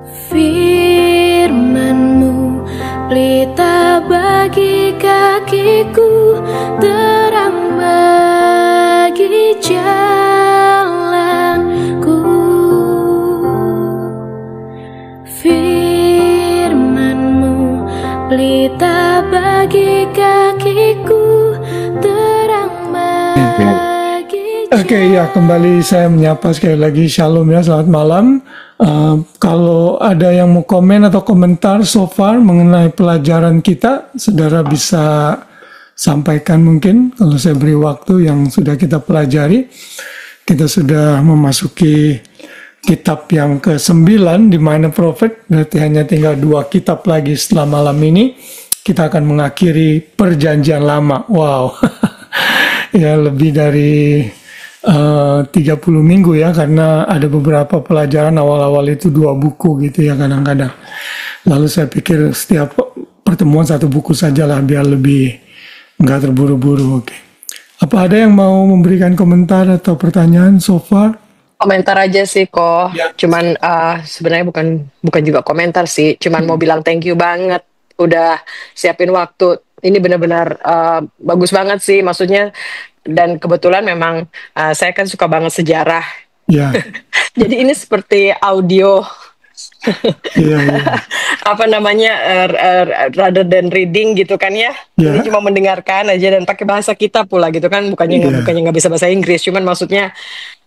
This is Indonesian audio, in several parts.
Firman-Mu pelita bagi kakiku, terang bagi jalanku. Firman-Mu pelita bagi kakiku, terang bagi jalanku. Oke, ya, kembali saya menyapa sekali lagi. Shalom ya, selamat malam. Kalau ada yang mau komen atau komentar so far mengenai pelajaran kita, saudara bisa sampaikan mungkin. Kalau saya beri waktu yang sudah kita pelajari, kita sudah memasuki kitab yang ke-9 di Minor Prophet. Berarti hanya tinggal 2 kitab lagi setelah malam ini. Kita akan mengakhiri perjanjian lama. Wow, ya lebih dari 30 minggu ya, karena ada beberapa pelajaran awal-awal itu 2 buku gitu ya kadang-kadang. Lalu saya pikir setiap pertemuan 1 buku sajalah biar lebih nggak terburu-buru. Oke. Apa ada yang mau memberikan komentar atau pertanyaan so far? Komentar aja sih kok, Ya. cuman sebenarnya bukan juga komentar sih, cuman mau bilang thank you banget udah siapin waktu. Ini benar-benar bagus banget sih, maksudnya. Dan kebetulan memang saya kan suka banget sejarah. Ya. Jadi ini seperti audio. Iya, iya. Apa namanya, rather than reading gitu kan ya. Ya. Ini cuma mendengarkan aja dan pakai bahasa kita pula gitu kan, bukannya Iya. nggak bisa bahasa Inggris, cuman maksudnya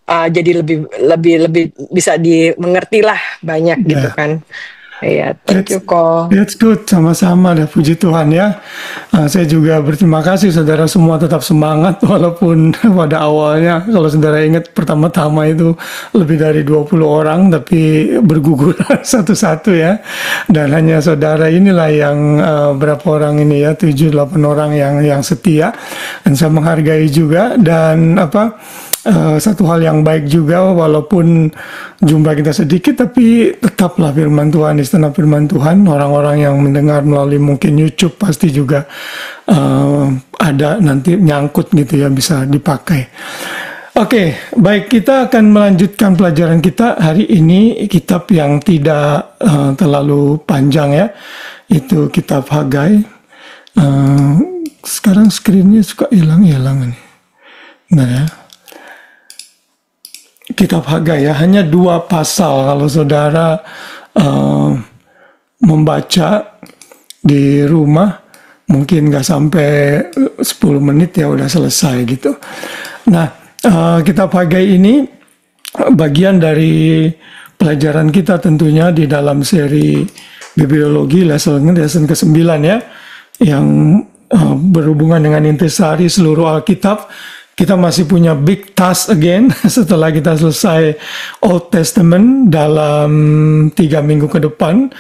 jadi lebih bisa dimengerti lah banyak gitu Ya. kan. Iya, thank you kok. That's good, sama-sama dah, puji Tuhan ya. Saya juga berterima kasih saudara semua tetap semangat walaupun pada awalnya kalau saudara ingat pertama-tama itu lebih dari 20 orang tapi berguguran satu-satu ya. Dan hanya saudara inilah yang berapa orang ini ya, 7-8 orang yang setia, dan saya menghargai juga. Dan satu hal yang baik juga, walaupun jumlah kita sedikit, tapi tetaplah firman Tuhan, istana firman Tuhan. Orang-orang yang mendengar melalui mungkin YouTube pasti juga ada nanti nyangkut gitu ya, bisa dipakai. Oke, baik, kita akan melanjutkan pelajaran kita hari ini. Kitab yang tidak terlalu panjang ya, itu kitab Hagai. Sekarang screen-nya suka hilang-hilang nih. Nah ya, kitab Hagai ya, hanya 2 pasal. Kalau saudara membaca di rumah mungkin nggak sampai 10 menit ya udah selesai gitu. Nah, kitab Hagai ini bagian dari pelajaran kita tentunya di dalam seri bibliologi lesson ke-9 ya, yang berhubungan dengan intisari seluruh Alkitab. Kita masih punya big task again setelah kita selesai Old Testament. Dalam 3 minggu ke depan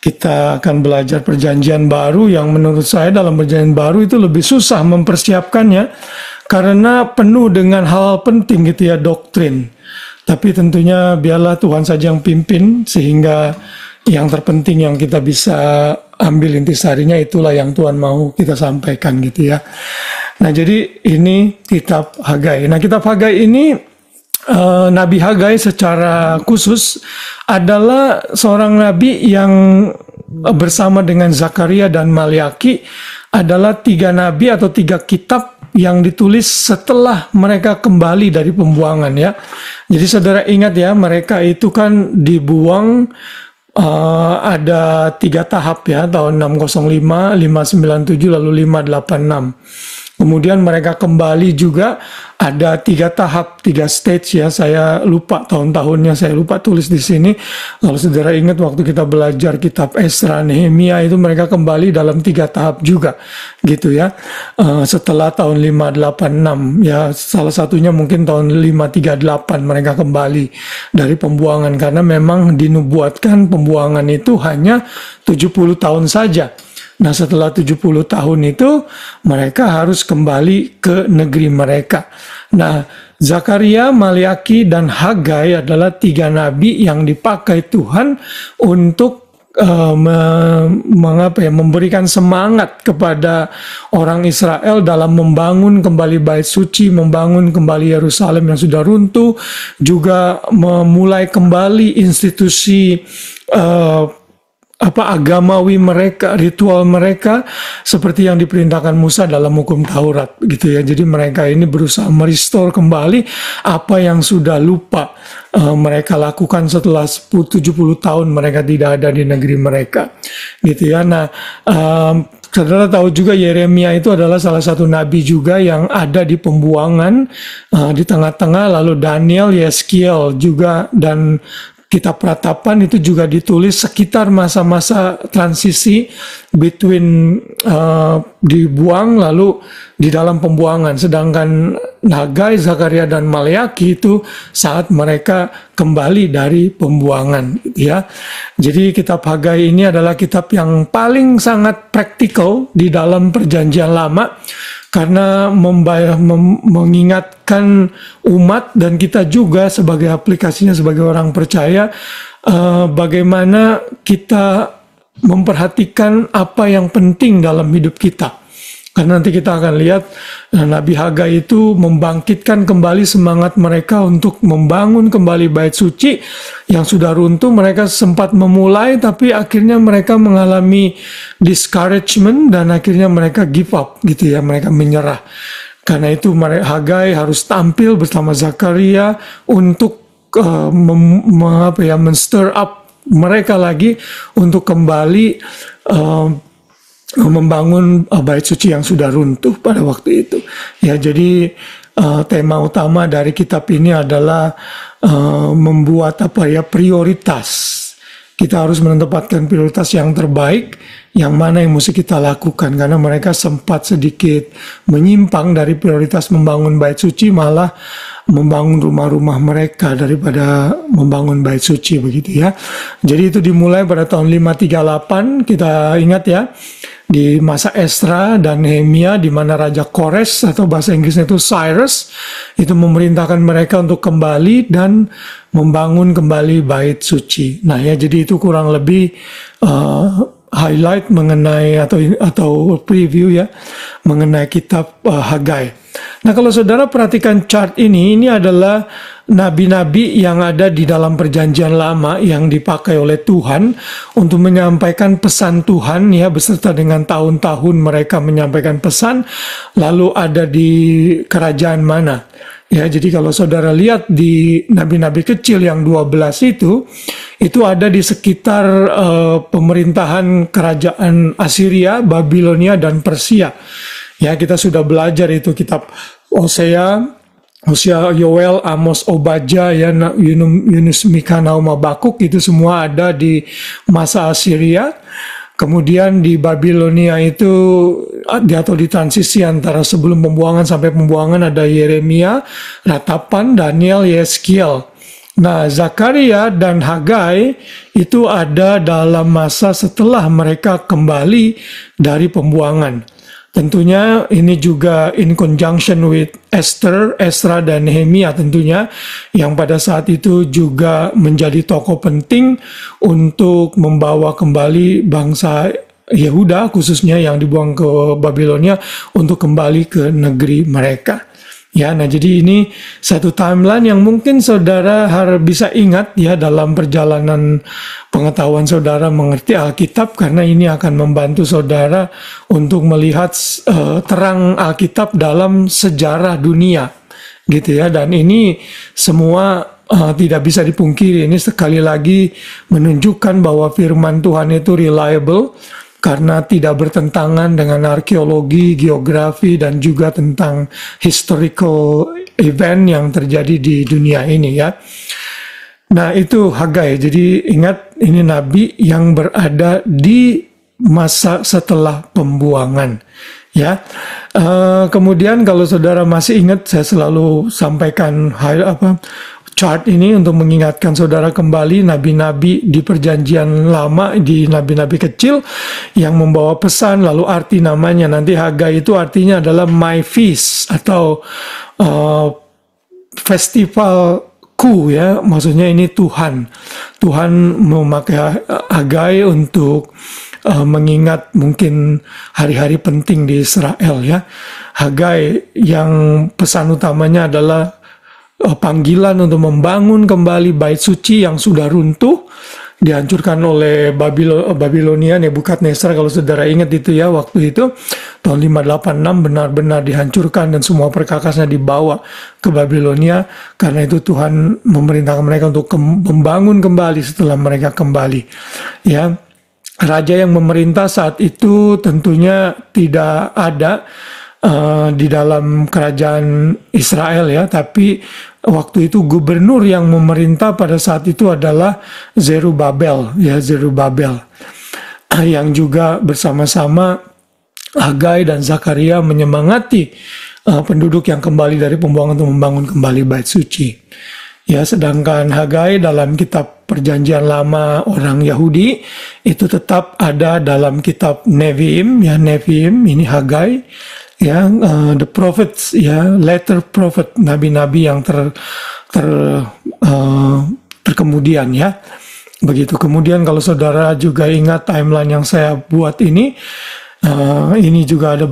kita akan belajar perjanjian baru, yang menurut saya dalam perjanjian baru itu lebih susah mempersiapkannya karena penuh dengan hal penting gitu ya, doktrin. Tapi tentunya biarlah Tuhan saja yang pimpin, sehingga yang terpenting yang kita bisa ambil intisarinya itulah yang Tuhan mau kita sampaikan gitu ya. Nah, jadi ini kitab Hagai. Nah, kitab Hagai ini, Nabi Hagai secara khusus adalah seorang nabi yang bersama dengan Zakaria dan Maliaki adalah 3 nabi atau 3 kitab yang ditulis setelah mereka kembali dari pembuangan ya. Jadi saudara ingat ya, mereka itu kan dibuang ada 3 tahap ya, tahun 605, 597, lalu 586. Kemudian mereka kembali juga ada 3 tahap, 3 stage ya. Saya lupa tahun-tahunnya, saya lupa tulis di sini. Kalau saudara ingat waktu kita belajar kitab Esra, Nehemia, itu mereka kembali dalam 3 tahap juga, gitu ya. Setelah tahun 586 ya, salah satunya mungkin tahun 538 mereka kembali dari pembuangan, karena memang dinubuatkan pembuangan itu hanya 70 tahun saja. Nah, setelah 70 tahun itu mereka harus kembali ke negeri mereka. Nah, Zakaria, Maliaki, dan Hagai adalah 3 nabi yang dipakai Tuhan untuk memberikan semangat kepada orang Israel dalam membangun kembali bait suci, membangun kembali Yerusalem yang sudah runtuh, juga memulai kembali institusi agamawi mereka, ritual mereka seperti yang diperintahkan Musa dalam hukum Taurat gitu ya. Jadi mereka ini berusaha merestore kembali apa yang sudah lupa mereka lakukan setelah 70 tahun mereka tidak ada di negeri mereka gitu ya. Nah, saudara tahu juga Yeremia itu adalah salah satu nabi juga yang ada di pembuangan di tengah-tengah, lalu Daniel, Yeskiel juga, dan Kitab Ratapan itu juga ditulis sekitar masa-masa transisi between dibuang lalu di dalam pembuangan. Sedangkan Hagai, Zakaria, dan Maleaki itu saat mereka kembali dari pembuangan, ya. Jadi kitab Hagai ini adalah kitab yang paling sangat praktikal di dalam Perjanjian Lama, karena mengingatkan umat dan kita juga sebagai aplikasinya sebagai orang percaya, bagaimana kita memperhatikan apa yang penting dalam hidup kita. Karena nanti kita akan lihat Nabi Hagai itu membangkitkan kembali semangat mereka untuk membangun kembali bait suci yang sudah runtuh. Mereka sempat memulai tapi akhirnya mereka mengalami discouragement dan akhirnya mereka give up gitu ya, mereka menyerah. Karena itu Hagai harus tampil bersama Zakaria untuk men-stir up mereka lagi untuk kembali membangun bait suci yang sudah runtuh pada waktu itu. Ya, jadi tema utama dari kitab ini adalah membuat prioritas. Kita harus menempatkan prioritas yang terbaik, yang mana yang mesti kita lakukan, karena mereka sempat sedikit menyimpang dari prioritas membangun bait suci, malah membangun rumah-rumah mereka daripada membangun bait suci, begitu ya. Jadi itu dimulai pada tahun 538, kita ingat ya, di masa Esra dan Nehemia, di mana Raja Kores atau bahasa Inggrisnya itu Cyrus itu memerintahkan mereka untuk kembali dan membangun kembali bait suci. Nah ya, jadi itu kurang lebih highlight mengenai atau preview ya mengenai kitab Hagai. Nah, kalau saudara perhatikan chart ini adalah nabi-nabi yang ada di dalam Perjanjian Lama yang dipakai oleh Tuhan untuk menyampaikan pesan Tuhan ya, beserta dengan tahun-tahun mereka menyampaikan pesan, lalu ada di kerajaan mana. Ya, jadi kalau saudara lihat di nabi-nabi kecil yang 12 itu ada di sekitar pemerintahan kerajaan Assyria, Babilonia, dan Persia. Ya, kita sudah belajar itu kitab Hosea, Yoel, Amos, Obadja, ya, Yunus, Mika, Nahum, Habakuk, itu semua ada di masa Assyria. Kemudian di Babilonia itu atau di transisi antara sebelum pembuangan sampai pembuangan ada Yeremia, Ratapan, Daniel, Yeskiel. Nah, Zakaria dan Hagai itu ada dalam masa setelah mereka kembali dari pembuangan. Tentunya ini juga in conjunction with Esther, Esra, dan Nehemia tentunya, yang pada saat itu juga menjadi tokoh penting untuk membawa kembali bangsa Yehuda khususnya yang dibuang ke Babilonia untuk kembali ke negeri mereka. Ya, nah jadi ini satu timeline yang mungkin saudara harus bisa ingat ya dalam perjalanan pengetahuan saudara mengerti Alkitab, karena ini akan membantu saudara untuk melihat terang Alkitab dalam sejarah dunia gitu ya. Dan ini semua tidak bisa dipungkiri, ini sekali lagi menunjukkan bahwa firman Tuhan itu reliable, karena tidak bertentangan dengan arkeologi, geografi, dan juga tentang historical event yang terjadi di dunia ini ya. Nah, itu Hagai. Jadi ingat, ini nabi yang berada di masa setelah pembuangan ya. Kemudian kalau saudara masih ingat, saya selalu sampaikan chart ini untuk mengingatkan saudara kembali nabi-nabi di Perjanjian Lama, di nabi-nabi kecil yang membawa pesan, lalu arti namanya. Nanti Hagai itu artinya adalah my feast atau festival ku ya, maksudnya ini Tuhan. Tuhan memakai Hagai untuk mengingat mungkin hari-hari penting di Israel ya. Hagai yang pesan utamanya adalah panggilan untuk membangun kembali bait suci yang sudah runtuh, dihancurkan oleh Babilonia, Nebukadnezar. Kalau saudara ingat itu ya, waktu itu tahun 586 benar-benar dihancurkan dan semua perkakasnya dibawa ke Babilonia. Karena itu Tuhan memerintahkan mereka untuk membangun kembali setelah mereka kembali ya. Raja yang memerintah saat itu tentunya tidak ada di dalam kerajaan Israel ya, tapi waktu itu gubernur yang memerintah pada saat itu adalah Zerubabel ya, Zerubabel yang juga bersama-sama Hagai dan Zakaria menyemangati penduduk yang kembali dari pembuangan untuk membangun kembali bait suci ya. Sedangkan Hagai dalam kitab Perjanjian Lama orang Yahudi itu tetap ada dalam kitab Neviim ya. Neviim ini Hagai ya, the prophets ya, later prophet, nabi-nabi yang terkemudian ya. Begitu. Kemudian kalau saudara juga ingat timeline yang saya buat ini juga ada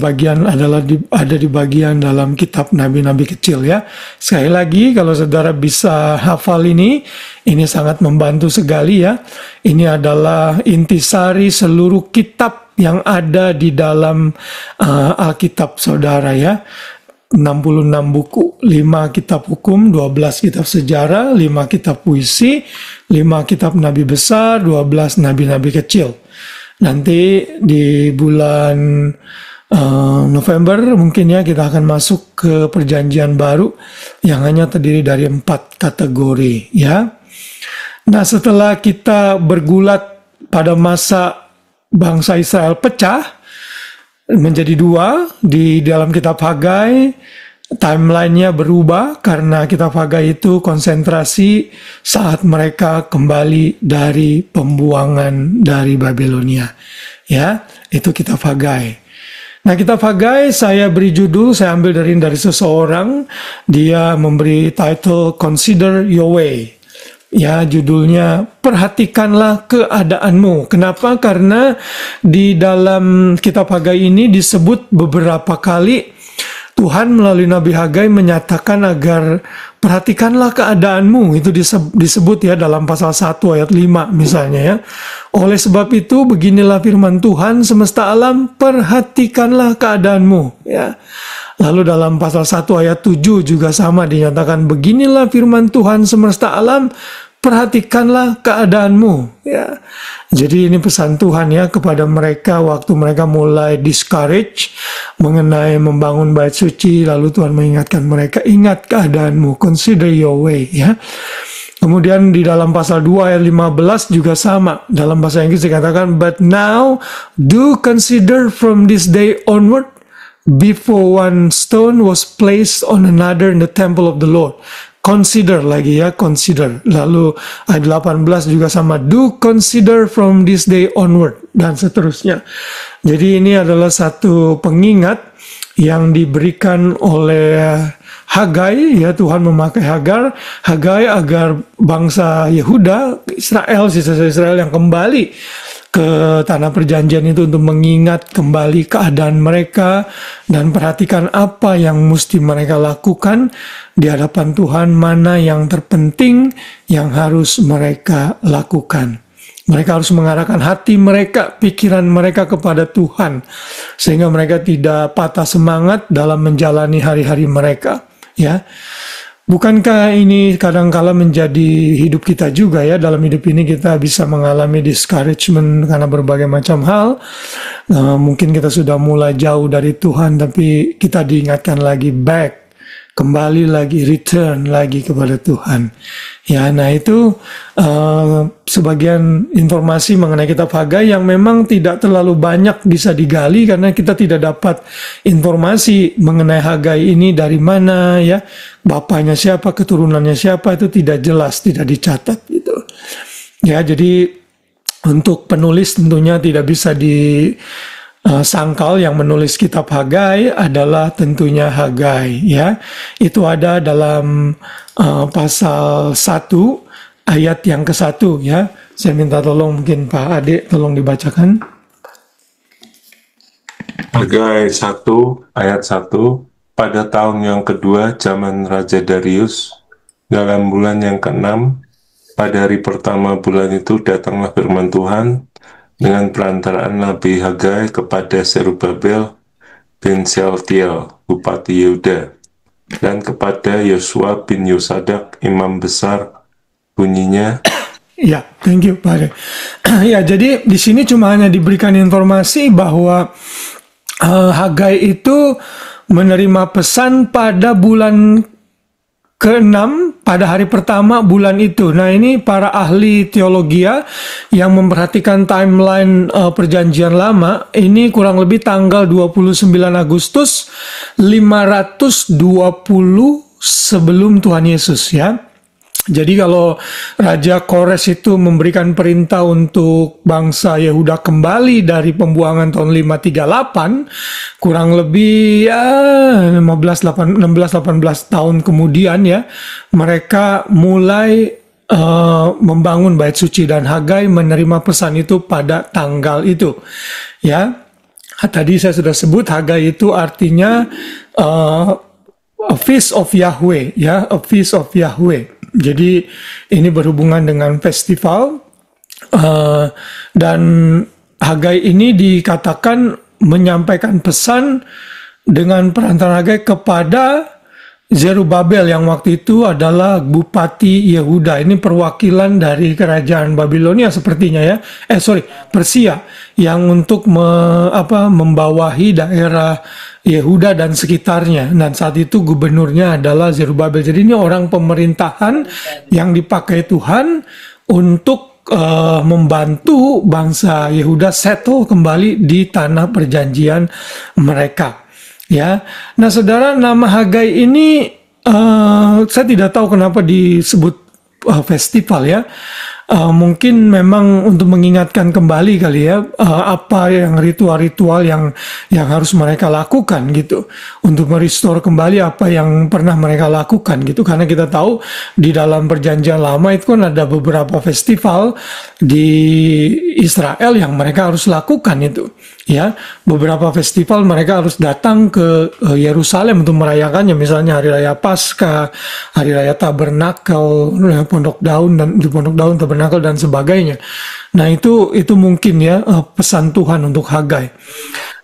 di bagian dalam kitab nabi-nabi kecil ya. Sekali lagi kalau saudara bisa hafal ini sangat membantu sekali ya. Ini adalah intisari seluruh kitab yang ada di dalam Alkitab saudara ya. 66 buku, 5 kitab hukum, 12 kitab sejarah, 5 kitab puisi, 5 kitab nabi besar, 12 nabi-nabi kecil. Nanti di bulan November mungkin ya kita akan masuk ke perjanjian baru yang hanya terdiri dari 4 kategori ya. Nah, setelah kita bergulat pada masa bangsa Israel pecah menjadi 2 di dalam kitab Hagai, timelinenya berubah karena kitab Hagai itu konsentrasi saat mereka kembali dari pembuangan dari Babilonia ya. Itu kitab Hagai. Nah, kitab Hagai saya beri judul, saya ambil dari seseorang, dia memberi title Consider Your Way ya. Judulnya perhatikanlah keadaanmu. Kenapa? Karena di dalam kitab Hagai ini disebut beberapa kali Tuhan melalui Nabi Hagai menyatakan agar perhatikanlah keadaanmu. Itu disebut ya dalam pasal 1 ayat 5 misalnya ya. Oleh sebab itu beginilah firman Tuhan semesta alam, perhatikanlah keadaanmu ya. Lalu dalam pasal 1 ayat 7 juga sama dinyatakan, beginilah firman Tuhan semesta alam, perhatikanlah keadaanmu ya. Jadi ini pesan Tuhan ya kepada mereka waktu mereka mulai discourage mengenai membangun bait suci. Lalu Tuhan mengingatkan mereka, ingat keadaanmu, consider your way ya. Kemudian di dalam pasal 2 ayat 15 juga sama. Dalam bahasa Inggris dikatakan, but now do consider from this day onward, before one stone was placed on another in the temple of the Lord. Consider lagi ya, consider. Lalu ayat 18 juga sama, do consider from this day onward, dan seterusnya. Jadi ini adalah satu pengingat yang diberikan oleh Hagai ya. Tuhan memakai Hagai agar bangsa Yehuda, Israel, sisa Israel yang kembali ke tanah perjanjian itu untuk mengingat kembali keadaan mereka dan perhatikan apa yang mesti mereka lakukan di hadapan Tuhan, mana yang terpenting yang harus mereka lakukan. Mereka harus mengarahkan hati mereka, pikiran mereka kepada Tuhan sehingga mereka tidak patah semangat dalam menjalani hari-hari mereka ya. Bukankah ini kadang-kala menjadi hidup kita juga ya? Dalam hidup ini kita bisa mengalami discouragement karena berbagai macam hal. Mungkin kita sudah mulai jauh dari Tuhan, tapi kita diingatkan lagi back, kembali lagi, return lagi kepada Tuhan. Ya, nah itu sebagian informasi mengenai kitab Hagai yang memang tidak terlalu banyak bisa digali karena kita tidak dapat informasi mengenai Hagai ini dari mana ya, bapaknya siapa, keturunannya siapa, itu tidak jelas, tidak dicatat gitu. Ya, jadi untuk penulis tentunya tidak bisa sangkal yang menulis kitab Hagai adalah tentunya Hagai, ya. Itu ada dalam pasal 1 ayat yang ke-1, ya. Saya minta tolong mungkin Pak Ade tolong dibacakan. Hagai 1 ayat 1. Pada tahun yang kedua zaman Raja Darius, dalam bulan yang ke-6, pada hari pertama bulan itu datanglah firman Tuhan dengan perantaraan Nabi Hagai kepada Zerubabel bin Shealtiel, Bupati Yehuda, dan kepada Yosua bin Yosadak, Imam Besar, bunyinya. Ya, thank you Pak Ade. Ya, jadi di sini cuma hanya diberikan informasi bahwa Hagai itu menerima pesan pada bulan ke-6 pada hari pertama bulan itu. Nah, ini para ahli teologi yang memperhatikan timeline perjanjian lama, ini kurang lebih tanggal 29 Agustus 520 sebelum Tuhan Yesus, ya. Jadi kalau Raja Kores itu memberikan perintah untuk bangsa Yehuda kembali dari pembuangan tahun 538, kurang lebih 16-18 tahun kemudian, ya, mereka mulai membangun bait suci, dan Hagai menerima pesan itu pada tanggal itu, ya. Tadi saya sudah sebut Hagai itu artinya a feast of Yahweh, ya, a feast of Yahweh. Jadi ini berhubungan dengan festival, dan Hagai ini dikatakan menyampaikan pesan dengan perantara Hagai kepada Zerubabel yang waktu itu adalah Bupati Yehuda. Ini perwakilan dari kerajaan Babilonia sepertinya, ya. Persia, yang untuk membawahi daerah Yehuda dan sekitarnya. Dan saat itu gubernurnya adalah Zerubabel. Jadi ini orang pemerintahan yang dipakai Tuhan untuk membantu bangsa Yehuda settle kembali di tanah perjanjian mereka. Ya, nah saudara, nama Hagai ini saya tidak tahu kenapa disebut festival, ya. Mungkin memang untuk mengingatkan kembali kali, ya, apa yang ritual-ritual yang harus mereka lakukan gitu, untuk merestore kembali apa yang pernah mereka lakukan gitu. Karena kita tahu di dalam perjanjian lama itu kan ada beberapa festival di Israel yang mereka harus lakukan itu, ya. Beberapa festival mereka harus datang ke Yerusalem untuk merayakannya, misalnya hari raya Paskah, hari raya Tabernakel, Pondok Daun Tabernakel dan sebagainya. Nah, itu mungkin, ya, pesan Tuhan untuk Hagai.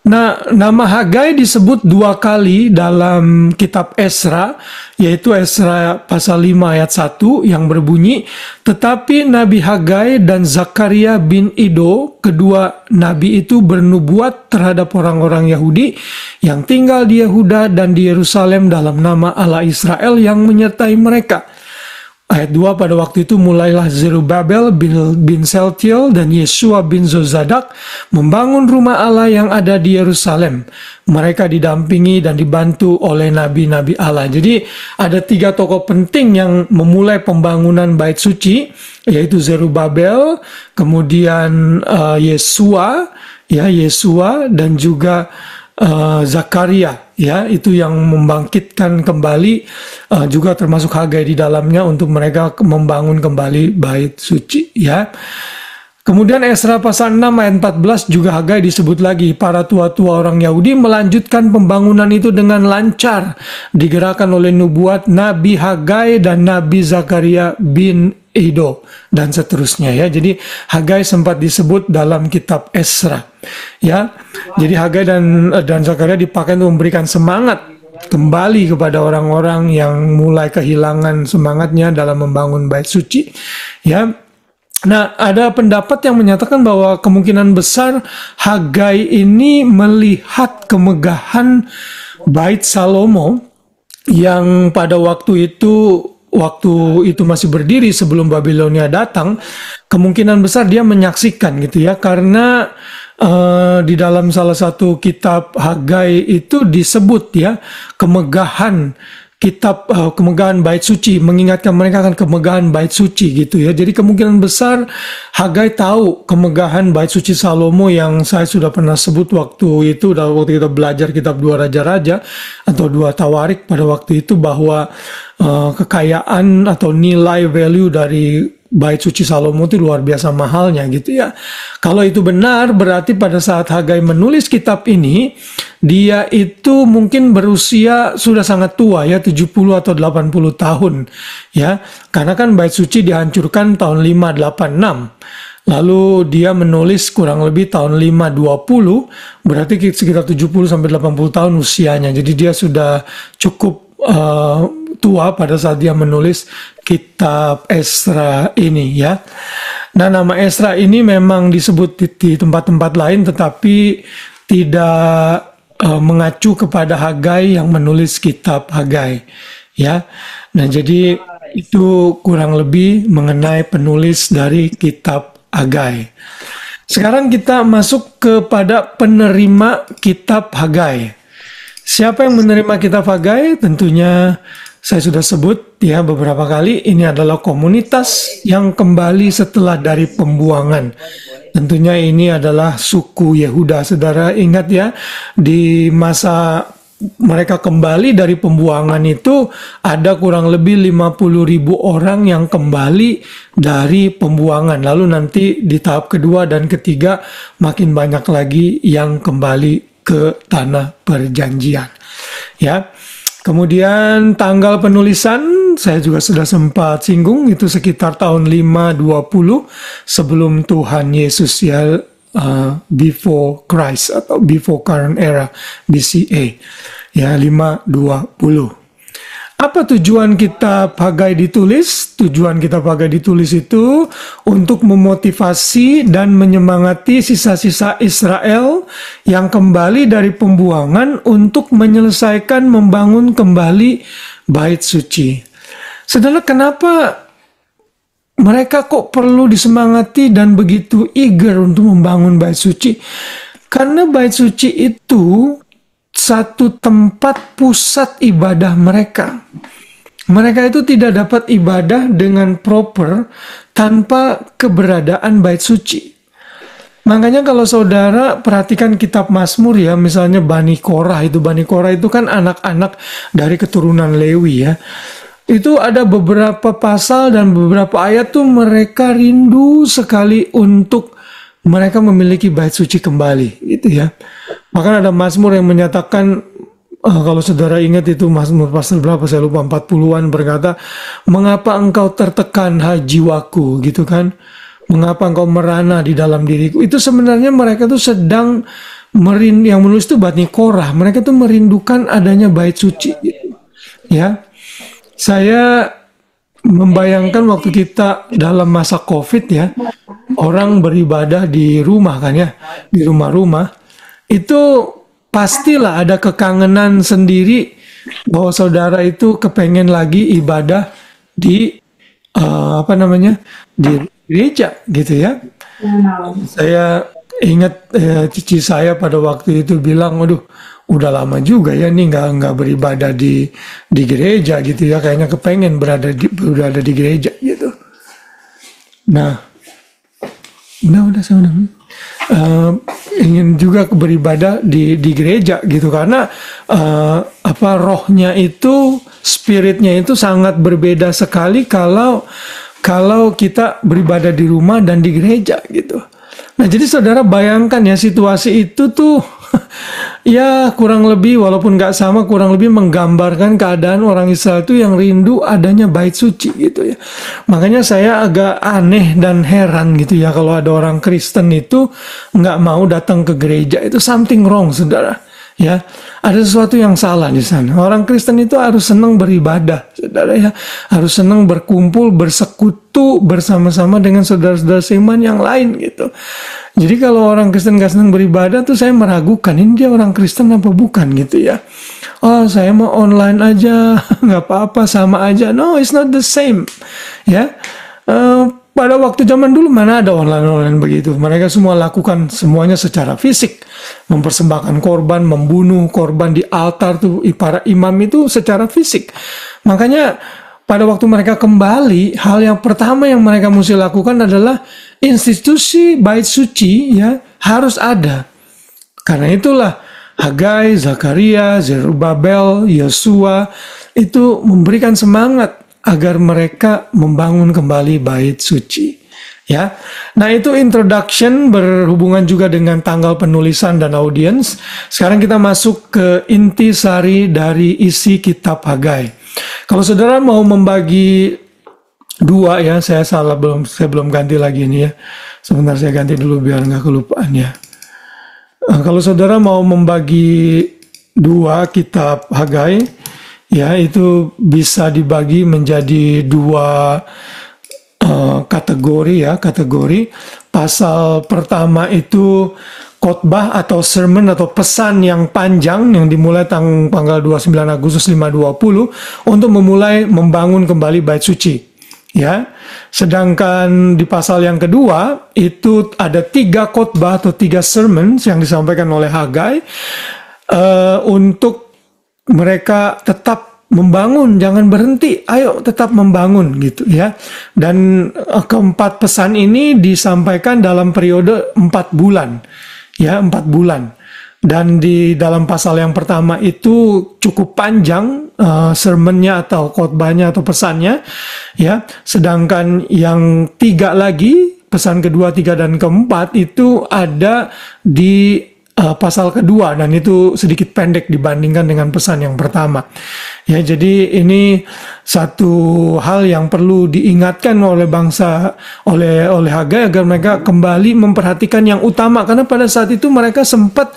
Nah, nama Hagai disebut 2 kali dalam kitab Esra, yaitu Esra pasal 5 ayat 1 yang berbunyi, tetapi Nabi Hagai dan Zakaria bin Ido, kedua nabi itu bernubuat terhadap orang-orang Yahudi yang tinggal di Yehuda dan di Yerusalem dalam nama Allah Israel yang menyertai mereka. Ayat 2, pada waktu itu mulailah Zerubabel bin Shealtiel dan Yesua bin Zozadak membangun rumah Allah yang ada di Yerusalem. Mereka didampingi dan dibantu oleh nabi-nabi Allah. Jadi ada 3 tokoh penting yang memulai pembangunan bait suci, yaitu Zerubabel, kemudian Yesua dan juga Zakaria, ya, itu yang membangkitkan kembali, juga termasuk Hagai di dalamnya untuk mereka membangun kembali bait suci, ya. Kemudian Esra pasal 6 ayat 14 juga Hagai disebut lagi. Para tua-tua orang Yahudi melanjutkan pembangunan itu dengan lancar, digerakkan oleh nubuat Nabi Hagai dan Nabi Zakaria bin Ido dan seterusnya, ya. Jadi Hagai sempat disebut dalam kitab Esra, ya. Jadi Hagai dan Zakaria dipakai untuk memberikan semangat kembali kepada orang-orang yang mulai kehilangan semangatnya dalam membangun bait suci, ya. Nah, ada pendapat yang menyatakan bahwa kemungkinan besar Hagai ini melihat kemegahan bait Salomo yang pada waktu itu masih berdiri sebelum Babilonia datang. Kemungkinan besar dia menyaksikan gitu, ya, karena di dalam salah satu kitab Hagai itu disebut, ya, kemegahan kitab kemegahan bait suci, mengingatkan mereka akan kemegahan bait suci gitu ya. Jadi kemungkinan besar Hagai tahu kemegahan bait suci Salomo yang saya sudah pernah sebut waktu itu, waktu kita belajar kitab Dua Raja-Raja atau Dua Tawarik pada waktu itu, bahwa kekayaan atau nilai value dari bait suci Salomo itu luar biasa mahalnya gitu ya. Kalau itu benar, berarti pada saat Hagai menulis kitab ini, dia itu mungkin berusia sudah sangat tua ya, 70 atau 80 tahun ya. Karena kan bait suci dihancurkan tahun 586. Lalu dia menulis kurang lebih tahun 520, berarti sekitar 70 sampai 80 tahun usianya. Jadi dia sudah cukup tua pada saat dia menulis kitab Esra ini ya. Nah, nama Esra ini memang disebut di tempat-tempat lain, tetapi tidak mengacu kepada Hagai yang menulis kitab Hagai ya. Nah, jadi itu kurang lebih mengenai penulis dari kitab Hagai. Sekarang kita masuk kepada penerima kitab Hagai. Siapa yang menerima kitab Hagai? Tentunya saya sudah sebut ya beberapa kali, ini adalah komunitas yang kembali setelah dari pembuangan. Tentunya ini adalah suku Yehuda. Saudara ingat ya, di masa mereka kembali dari pembuangan itu ada kurang lebih 50.000 orang yang kembali dari pembuangan. Lalu nanti di tahap kedua dan ketiga makin banyak lagi yang kembali ke tanah perjanjian ya. Kemudian tanggal penulisan saya juga sudah sempat singgung, itu sekitar tahun 520 sebelum Tuhan Yesus ya, before Christ atau before current era, BCA ya, 520. Apa tujuan kitab Hagai ditulis? Tujuan kitab Hagai ditulis itu untuk memotivasi dan menyemangati sisa-sisa Israel yang kembali dari pembuangan untuk menyelesaikan membangun kembali bait suci. Saudara, kenapa mereka kok perlu disemangati dan begitu eager untuk membangun bait suci? Karena bait suci itu satu tempat pusat ibadah mereka. Mereka itu tidak dapat ibadah dengan proper tanpa keberadaan bait suci. Makanya kalau saudara perhatikan kitab Mazmur ya, misalnya Bani Korah itu kan anak-anak dari keturunan Lewi ya. Itu ada beberapa pasal dan beberapa ayat tuh mereka rindu sekali untuk mereka memiliki bait suci kembali gitu ya. Bahkan ada Mazmur yang menyatakan, kalau saudara ingat itu Mazmur pasal berapa saya lupa, 40-an, berkata, mengapa engkau tertekan hai jiwaku gitu kan, mengapa engkau merana di dalam diriku. Itu sebenarnya mereka tuh sedang yang menulis itu Bani Korah, mereka tuh merindukan adanya bait suci gitu ya. Saya membayangkan waktu kita dalam masa COVID ya, orang beribadah di rumah kan ya, di rumah-rumah, itu pastilah ada kekangenan sendiri bahwa saudara itu kepengen lagi ibadah di di gereja gitu ya. Saya ingat cici saya pada waktu itu bilang, waduh, udah lama juga ya nih nggak beribadah di gereja gitu ya, kayaknya kepengen berada di gereja gitu. Nah, saya ingin juga beribadah di gereja gitu, karena rohnya itu, spiritnya itu sangat berbeda sekali kalau kita beribadah di rumah dan di gereja gitu. Nah, jadi saudara bayangkan ya, situasi itu tuh ya kurang lebih, walaupun nggak sama, kurang lebih menggambarkan keadaan orang Israel itu yang rindu adanya bait suci gitu ya. Makanya saya agak aneh dan heran gitu ya, kalau ada orang Kristen itu nggak mau datang ke gereja, itu something wrong saudara ya. Ada sesuatu yang salah di sana. Orang Kristen itu harus senang beribadah saudara ya, harus senang berkumpul, bersekutu bersama-sama dengan saudara-saudara seiman yang lain gitu. Jadi kalau orang Kristen gak senang beribadah tuh saya meragukan, ini dia orang Kristen apa bukan gitu ya. Oh, saya mau online aja, nggak apa-apa, sama aja. No, it's not the same ya. pada waktu zaman dulu mana ada online begitu. Mereka semua lakukan semuanya secara fisik. Mempersembahkan korban, membunuh korban di altar tuh para imam itu secara fisik. Makanya pada waktu mereka kembali, hal yang pertama yang mereka mesti lakukan adalah institusi bait suci ya harus ada. Karena itulah Hagai, Zakaria, Zerubabel, Yosua itu memberikan semangat agar mereka membangun kembali bait suci. Ya, nah itu introduction berhubungan juga dengan tanggal penulisan dan audiens. Sekarang kita masuk ke inti sari dari isi kitab Hagai. Kalau saudara mau membagi dua ya, saya belum ganti lagi ini ya. Sebentar saya ganti dulu biar nggak kelupaan ya. Kalau saudara mau membagi dua kitab Hagai, ya itu bisa dibagi menjadi dua kategori ya, kategori. Pasal pertama itu khotbah atau sermon atau pesan yang panjang yang dimulai tanggal 29 Agustus 520 untuk memulai membangun kembali bait suci. Ya, sedangkan di pasal yang kedua itu ada 3 khotbah atau 3 sermons yang disampaikan oleh Hagai untuk mereka tetap membangun, jangan berhenti, ayo tetap membangun gitu ya. Dan keempat pesan ini disampaikan dalam periode 4 bulan, ya 4 bulan. Dan di dalam pasal yang pertama itu cukup panjang sermonnya atau khotbahnya atau pesannya, ya. Sedangkan yang 3 lagi, pesan kedua, 3 dan keempat itu ada di pasal kedua dan itu sedikit pendek dibandingkan dengan pesan yang pertama. Ya, jadi ini satu hal yang perlu diingatkan oleh bangsa, oleh Hagai agar mereka kembali memperhatikan yang utama, karena pada saat itu mereka sempat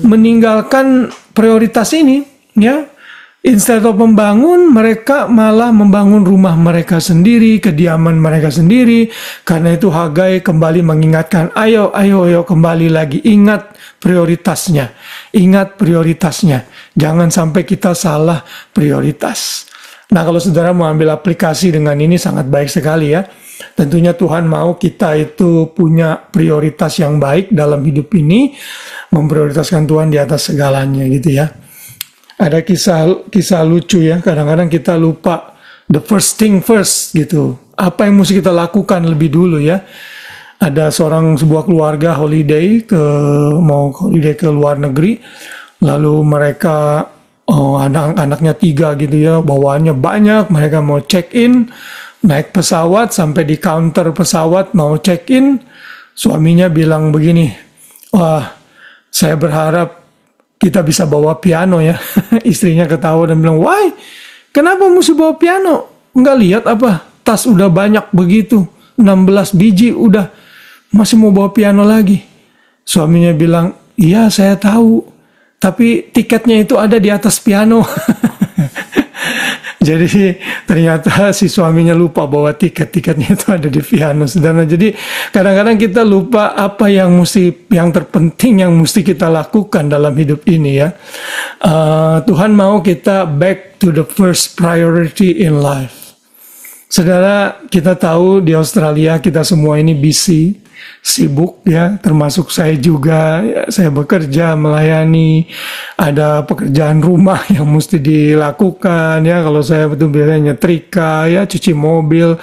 meninggalkan prioritas ini, ya. Instead of membangun, mereka malah membangun rumah mereka sendiri, kediaman mereka sendiri. Karena itu Hagai kembali mengingatkan, ayo kembali lagi, ingat prioritasnya. Ingat prioritasnya. Jangan sampai kita salah prioritas. Nah, kalau saudara mau ambil aplikasi dengan ini sangat baik sekali ya. Tentunya Tuhan mau kita itu punya prioritas yang baik dalam hidup ini. Memprioritaskan Tuhan di atas segalanya gitu ya. Ada kisah lucu ya, kadang-kadang kita lupa the first thing first gitu. Apa yang mesti kita lakukan lebih dulu ya. Ada sebuah keluarga mau holiday ke luar negeri, lalu mereka anak-anaknya 3 gitu ya, bawaannya banyak, mereka mau check in, naik pesawat, sampai di counter pesawat mau check in, suaminya bilang begini, wah saya berharap kita bisa bawa piano ya. Istrinya ketawa dan bilang, why? Kenapa mesti bawa piano? Nggak lihat apa? Tas udah banyak begitu. 16 biji udah. Masih mau bawa piano lagi. Suaminya bilang, iya saya tahu. Tapi tiketnya itu ada di atas piano. Jadi ternyata si suaminya lupa bahwa tiketnya itu ada di piano. Saudara. Jadi kadang-kadang kita lupa apa yang terpenting yang mesti kita lakukan dalam hidup ini ya. Tuhan mau kita back to the first priority in life. Saudara, kita tahu di Australia kita semua ini busy, sibuk ya, termasuk saya juga. Ya, saya bekerja, melayani, ada pekerjaan rumah yang mesti dilakukan ya. Kalau saya betul biasanya nyetrika ya, cuci mobil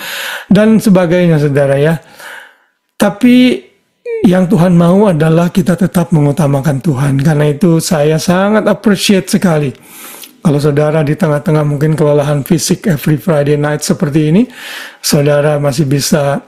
dan sebagainya saudara ya. Tapi yang Tuhan mau adalah kita tetap mengutamakan Tuhan. Karena itu saya sangat appreciate sekali kalau saudara di tengah-tengah mungkin kelelahan fisik every Friday night seperti ini, saudara masih bisa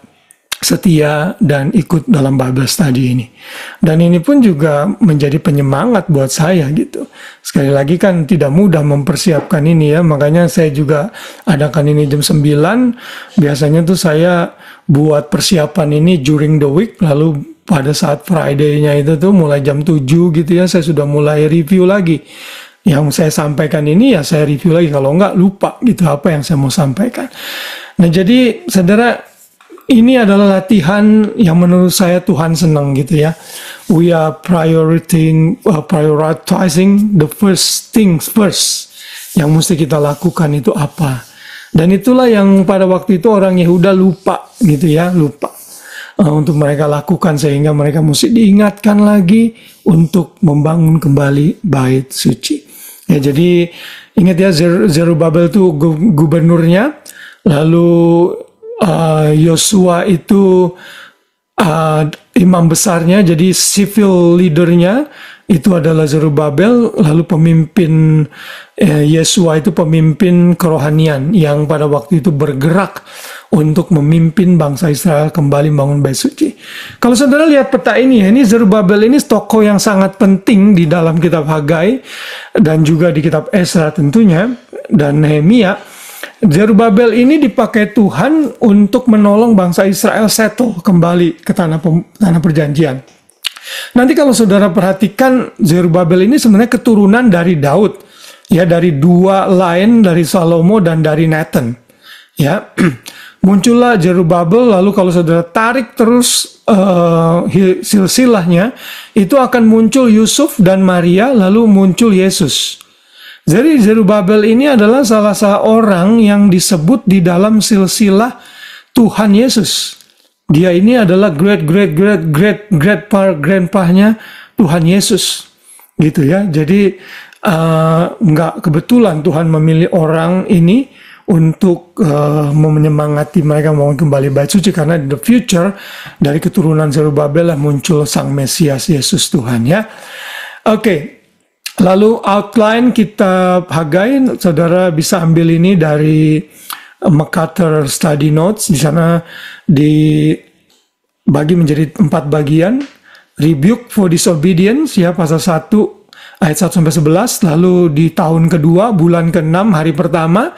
setia dan ikut dalam Bible study ini. Dan ini pun juga menjadi penyemangat buat saya gitu. Sekali lagi kan tidak mudah mempersiapkan ini ya, makanya saya juga adakan ini jam 9. Biasanya tuh saya buat persiapan ini during the week, lalu pada saat Friday-nya itu tuh mulai jam 7 gitu ya, saya sudah mulai review lagi. Yang saya sampaikan ini ya saya review lagi, kalau enggak lupa gitu apa yang saya mau sampaikan. Nah jadi saudara, ini adalah latihan yang menurut saya Tuhan senang gitu ya. We are prioritizing the first things first. Yang mesti kita lakukan itu apa? Dan itulah yang pada waktu itu orang Yehuda lupa gitu ya, lupa untuk mereka lakukan, sehingga mereka mesti diingatkan lagi untuk membangun kembali bait suci. Ya, jadi ingat ya, Zerubabel itu gubernurnya, lalu Yosua itu imam besarnya, jadi civil leadernya itu adalah Zerubabel, lalu pemimpin Yesua itu pemimpin kerohanian yang pada waktu itu bergerak untuk memimpin bangsa Israel kembali membangun bait suci. Kalau saudara lihat peta ini ya, ini Zerubabel ini tokoh yang sangat penting di dalam kitab Hagai dan juga di kitab Esra tentunya, dan Nehemia. Zerubabel ini dipakai Tuhan untuk menolong bangsa Israel settle kembali ke tanah perjanjian. Nanti kalau saudara perhatikan, Zerubabel ini sebenarnya keturunan dari Daud, ya, dari dua line, dari Salomo dan dari Nathan, ya. Muncullah Zerubabel, lalu kalau saudara tarik terus silsilahnya, itu akan muncul Yusuf dan Maria, lalu muncul Yesus. Jadi Zerubabel ini adalah salah seorang yang disebut di dalam silsilah Tuhan Yesus. Dia ini adalah grandpa-nya Tuhan Yesus, gitu ya. Jadi nggak kebetulan Tuhan memilih orang ini untuk menyemangati mereka mau kembali bait suci, karena in the future dari keturunan Zerubabel lah muncul Sang Mesias Yesus Tuhan, ya. Oke. Lalu outline kitab Hagai, saudara bisa ambil ini dari MacArthur Study Notes. Di sana dibagi menjadi 4 bagian. Rebuke for disobedience, ya, pasal 1 ayat 1-11. Lalu di tahun kedua, bulan ke-6, hari pertama,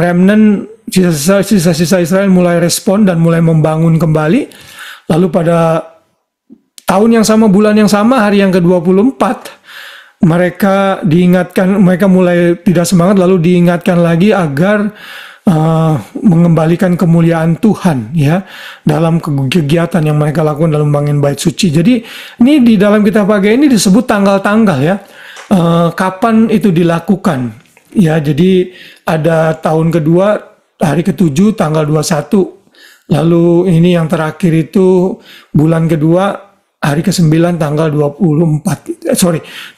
remnant, sisa-sisa Israel mulai respon dan mulai membangun kembali. Lalu pada tahun yang sama, bulan yang sama, hari yang ke-24, mereka diingatkan, mereka mulai tidak semangat, lalu diingatkan lagi agar mengembalikan kemuliaan Tuhan, ya, dalam kegiatan yang mereka lakukan dalam membangun bait suci. Jadi ini di dalam kitab Hagai ini disebut tanggal-tanggal, ya, kapan itu dilakukan, ya. Jadi ada tahun kedua, hari ke-7 tanggal 21, lalu ini yang terakhir itu bulan kedua, hari ke-9 tanggal 24,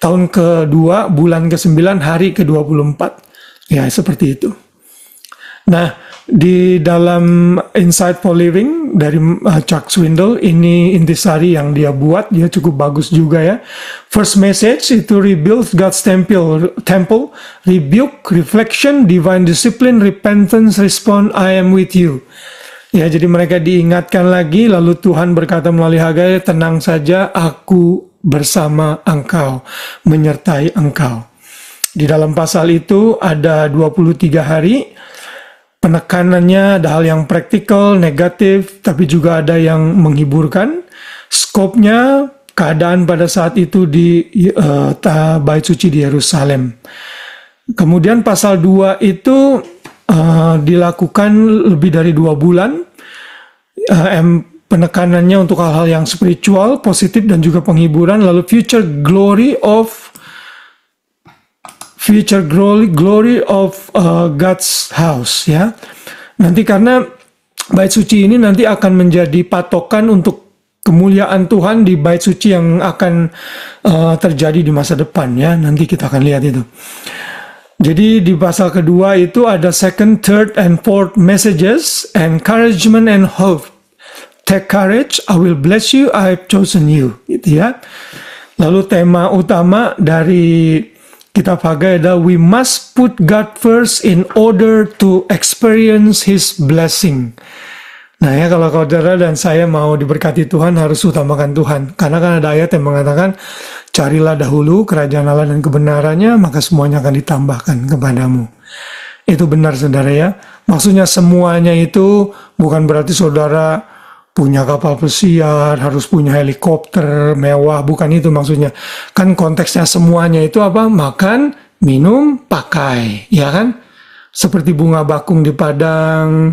tahun kedua bulan ke-9 hari ke-24, ya, seperti itu. Nah, di dalam Insight for Living dari Chuck Swindoll, ini intisari yang dia buat, dia cukup bagus juga, ya. First message itu rebuild God's temple, rebuke, reflection, divine discipline, repentance, respond, I am with you. Ya, jadi mereka diingatkan lagi, lalu Tuhan berkata melalui Hagai, tenang saja, aku bersama engkau, menyertai engkau. Di dalam pasal itu ada 23 hari, penekanannya ada hal yang praktikal, negatif, tapi juga ada yang menghiburkan. Skopnya, keadaan pada saat itu di bait suci di Yerusalem. Kemudian pasal 2 itu dilakukan lebih dari 2 bulan, penekanannya untuk hal-hal yang spiritual, positif, dan juga penghiburan. Lalu future glory of God's house, ya. Nanti karena bait suci ini nanti akan menjadi patokan untuk kemuliaan Tuhan di bait suci yang akan terjadi di masa depan, ya. Nanti kita akan lihat itu. Jadi di pasal kedua itu ada second, third, and fourth messages, encouragement and hope. Take courage, I will bless you, I have chosen you, gitu, ya. Lalu tema utama dari kitab Hagai adalah we must put God first in order to experience His blessing. Nah, ya, kalau saudara dan saya mau diberkati Tuhan, harus utamakan Tuhan. Karena kan ada ayat yang mengatakan, carilah dahulu kerajaan Allah dan kebenarannya, maka semuanya akan ditambahkan kepadamu. Itu benar, saudara, ya. Maksudnya semuanya itu bukan berarti saudara punya kapal pesiar, harus punya helikopter mewah, bukan itu maksudnya. Kan konteksnya semuanya itu apa? Makan, minum, pakai, ya kan? Seperti bunga bakung di padang,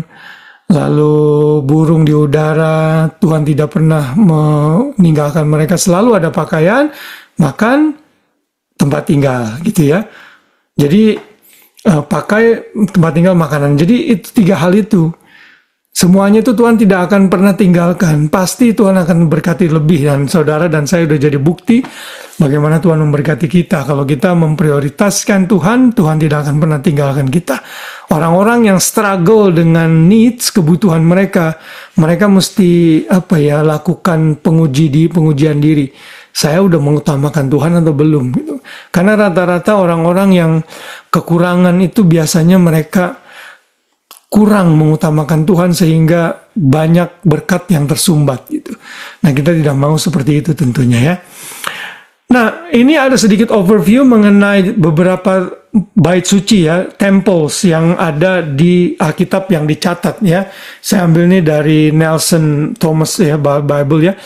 lalu burung di udara, Tuhan tidak pernah meninggalkan mereka, selalu ada pakaian, makan, tempat tinggal, gitu, ya. Jadi pakai, tempat tinggal, makanan. Jadi itu 3 hal itu. Semuanya itu Tuhan tidak akan pernah tinggalkan. Pasti Tuhan akan memberkati lebih. Dan saudara dan saya sudah jadi bukti bagaimana Tuhan memberkati kita. Kalau kita memprioritaskan Tuhan, Tuhan tidak akan pernah tinggalkan kita. Orang-orang yang struggle dengan needs, kebutuhan mereka mesti lakukan pengujian diri. Saya udah mengutamakan Tuhan atau belum? Gitu. Karena rata-rata orang-orang yang kekurangan itu biasanya mereka kurang mengutamakan Tuhan sehingga banyak berkat yang tersumbat gitu. Nah, kita tidak mau seperti itu tentunya ya. Nah, ini ada sedikit overview mengenai beberapa bait suci ya, temples yang ada di Alkitab yang dicatat ya. Saya ambil ini dari Nelson Thomas ya, Bible ya.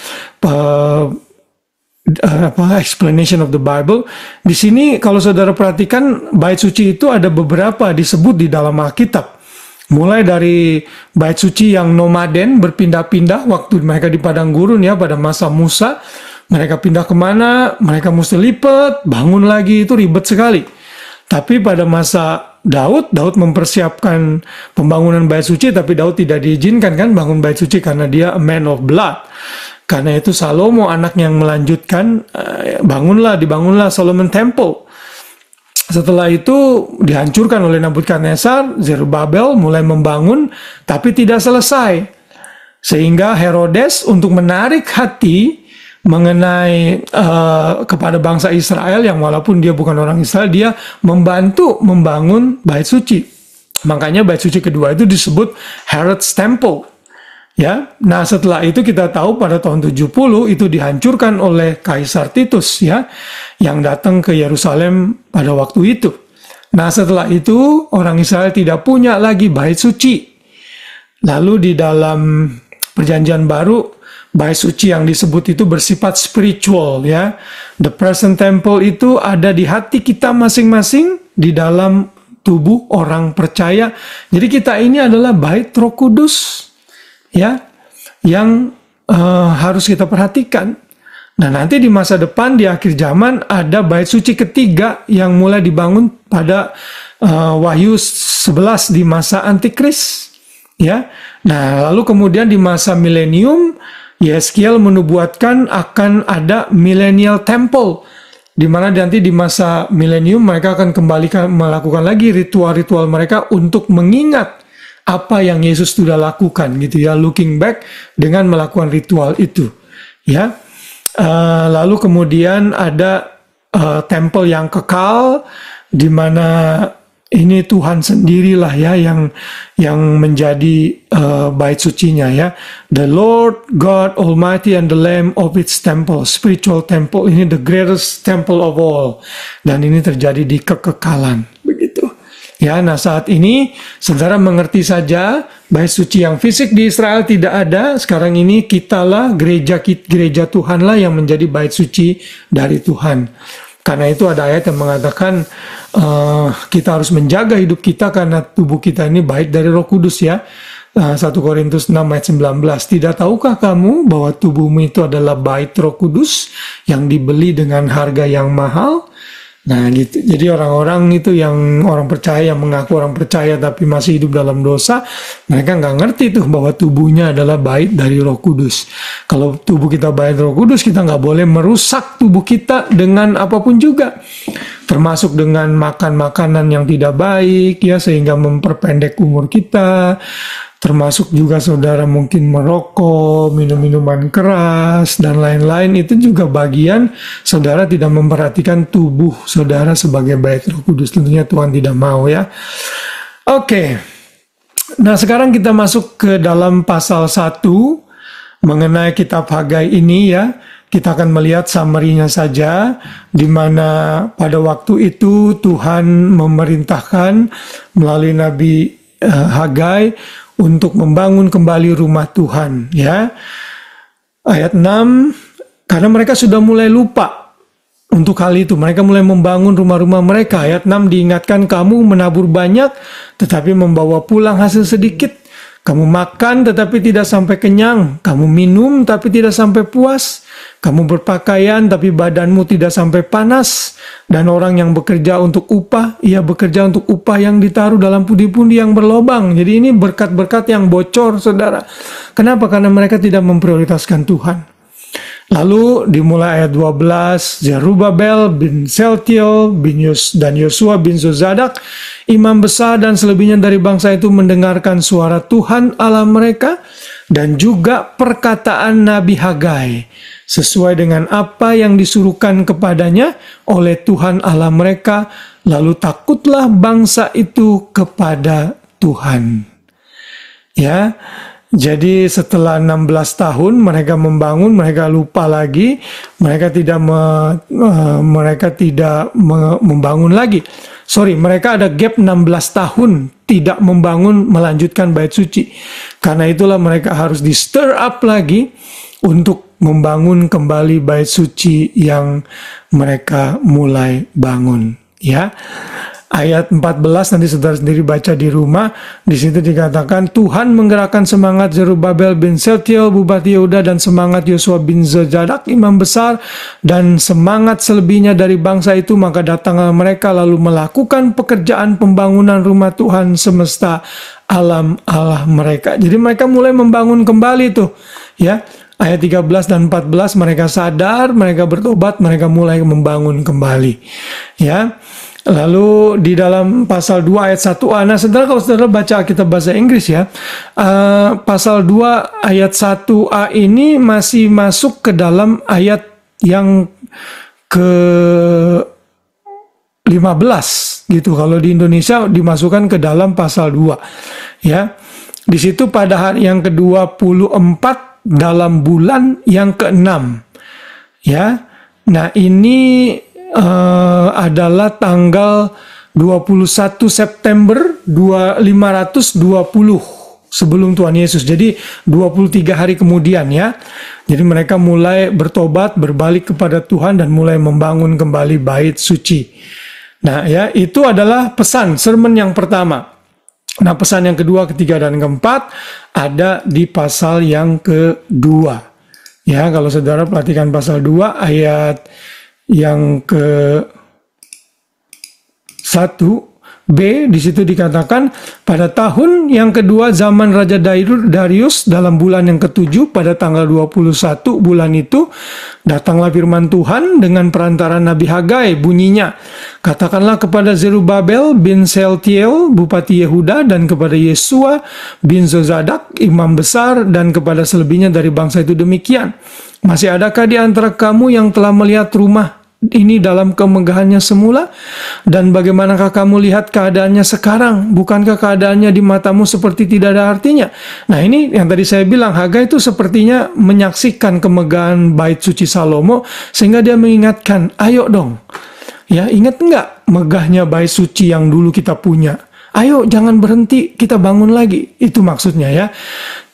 Explanation of the Bible. Di sini kalau saudara perhatikan bait suci itu ada beberapa disebut di dalam Alkitab. Mulai dari bait suci yang nomaden, berpindah-pindah waktu mereka di padang gurun ya, pada masa Musa. Mereka pindah kemana, mereka mesti lipat, bangun lagi, itu ribet sekali. Tapi pada masa Daud mempersiapkan pembangunan bait suci, tapi Daud tidak diizinkan kan bangun bait suci karena dia a man of blood. Karena itu Salomo anaknya yang melanjutkan, dibangunlah Solomon Temple. Setelah itu dihancurkan oleh Nabukadnezar, Zerubabel mulai membangun, tapi tidak selesai. Sehingga Herodes untuk menarik hati mengenai kepada bangsa Israel, yang walaupun dia bukan orang Israel, dia membantu membangun bait suci. Makanya bait suci kedua itu disebut Herod's Temple. Ya, nah setelah itu kita tahu pada tahun 70 itu dihancurkan oleh Kaisar Titus ya, yang datang ke Yerusalem pada waktu itu. Nah setelah itu orang Israel tidak punya lagi bait suci. Lalu di dalam Perjanjian Baru bait suci yang disebut itu bersifat spiritual ya. The present temple itu ada di hati kita masing-masing, di dalam tubuh orang percaya. Jadi kita ini adalah bait Roh Kudus. Ya, yang harus kita perhatikan. Nah, nanti di masa depan di akhir zaman ada bait suci ketiga yang mulai dibangun pada Wahyu 11 di masa Antikris. Ya, nah lalu kemudian di masa milenium Yeskiel menubuatkan akan ada millennial temple, di mana nanti di masa milenium mereka akan kembali melakukan lagi ritual-ritual mereka untuk mengingat apa yang Yesus sudah lakukan gitu ya, looking back dengan melakukan ritual itu ya. Lalu kemudian ada temple yang kekal, di mana ini Tuhan sendirilah ya yang menjadi bait sucinya ya. The Lord God Almighty and the Lamb of its temple, spiritual temple, ini the greatest temple of all, dan ini terjadi di kekekalan begitu. Ya, nah saat ini saudara mengerti saja bait suci yang fisik di Israel tidak ada. Sekarang ini kitalah gereja Tuhan lah yang menjadi bait suci dari Tuhan. Karena itu ada ayat yang mengatakan kita harus menjaga hidup kita karena tubuh kita ini bait dari Roh Kudus ya. 1 Korintus 6 ayat 19. Tidak tahukah kamu bahwa tubuhmu itu adalah bait Roh Kudus yang dibeli dengan harga yang mahal? Nah gitu, jadi orang-orang itu yang orang percaya, yang mengaku orang percaya tapi masih hidup dalam dosa, mereka nggak ngerti tuh bahwa tubuhnya adalah bait dari Roh Kudus. Kalau tubuh kita bait Roh Kudus, kita nggak boleh merusak tubuh kita dengan apapun juga, termasuk dengan makan makanan yang tidak baik ya, sehingga memperpendek umur kita. Termasuk juga saudara mungkin merokok, minum minuman keras, dan lain-lain. Itu juga bagian saudara tidak memperhatikan tubuh saudara sebagai bait Roh Kudus. Tentunya Tuhan tidak mau ya. Oke. Nah sekarang kita masuk ke dalam pasal 1 mengenai kitab Hagai ini ya. Kita akan melihat summary-nya saja, di mana pada waktu itu Tuhan memerintahkan melalui Nabi Hagai untuk membangun kembali rumah Tuhan ya. Ayat 6, karena mereka sudah mulai lupa untuk hal itu, mereka mulai membangun rumah-rumah mereka. Ayat 6 diingatkan, kamu menabur banyak tetapi membawa pulang hasil sedikit. Kamu makan tetapi tidak sampai kenyang. Kamu minum tapi tidak sampai puas. Kamu berpakaian tapi badanmu tidak sampai panas. Dan orang yang bekerja untuk upah, ia bekerja untuk upah yang ditaruh dalam pundi-pundi yang berlobang. Jadi ini berkat-berkat yang bocor, saudara. Kenapa? Karena mereka tidak memprioritaskan Tuhan. Lalu dimulai ayat 12, Zerubabel bin Seltiel dan Yosua bin Zozadak, imam besar dan selebihnya dari bangsa itu mendengarkan suara Tuhan Allah mereka dan juga perkataan Nabi Hagai sesuai dengan apa yang disuruhkan kepadanya oleh Tuhan Allah mereka, lalu takutlah bangsa itu kepada Tuhan. Ya. Jadi setelah 16 tahun mereka membangun, mereka lupa lagi, mereka tidak membangun lagi. Mereka ada gap 16 tahun tidak membangun, melanjutkan bait suci. Karena itulah mereka harus di stir up lagi untuk membangun kembali bait suci yang mereka mulai bangun. Ya. Ayat 14 nanti saudara sendiri baca di rumah. Di situ dikatakan Tuhan menggerakkan semangat Zerubabel bin Seltiel bupati Yehuda dan semangat Yosua bin Zozadak imam besar dan semangat selebihnya dari bangsa itu, maka datanglah mereka lalu melakukan pekerjaan pembangunan rumah Tuhan semesta alam Allah mereka. Jadi mereka mulai membangun kembali tuh, ya. Ayat 13 dan 14 mereka sadar, mereka bertobat, mereka mulai membangun kembali. Ya. Lalu di dalam pasal 2 ayat 1a, nah saudara kalau saudara baca Alkitab bahasa Inggris ya, pasal 2 ayat 1a ini masih masuk ke dalam ayat yang ke 15 gitu. Kalau di Indonesia dimasukkan ke dalam pasal 2 ya. Di situ pada hari yang ke-24 dalam bulan yang ke-6 ya. Nah ini adalah tanggal 21 September 520 sebelum Tuhan Yesus. Jadi 23 hari kemudian ya. Jadi mereka mulai bertobat, berbalik kepada Tuhan dan mulai membangun kembali bait suci. Nah ya, itu adalah pesan sermon yang pertama. Nah pesan yang kedua, ketiga, dan keempat ada di pasal yang kedua. Ya, kalau saudara perhatikan pasal 2 ayat yang ke-1b, di situ dikatakan pada tahun yang kedua zaman Raja Darius dalam bulan yang ke-7 pada tanggal 21 bulan itu datanglah firman Tuhan dengan perantara Nabi Hagai, bunyinya, katakanlah kepada Zerubabel bin Seltiel bupati Yehuda dan kepada Yesua bin Zozadak imam besar dan kepada selebihnya dari bangsa itu demikian, masih adakah di antara kamu yang telah melihat rumah ini dalam kemegahannya semula? Dan bagaimanakah kamu lihat keadaannya sekarang? Bukankah keadaannya di matamu seperti tidak ada artinya? Nah ini yang tadi saya bilang, Hagai itu sepertinya menyaksikan kemegahan bait suci Salomo, sehingga dia mengingatkan, ayo dong, ya ingat enggak megahnya bait suci yang dulu kita punya? Ayo jangan berhenti, kita bangun lagi. Itu maksudnya ya.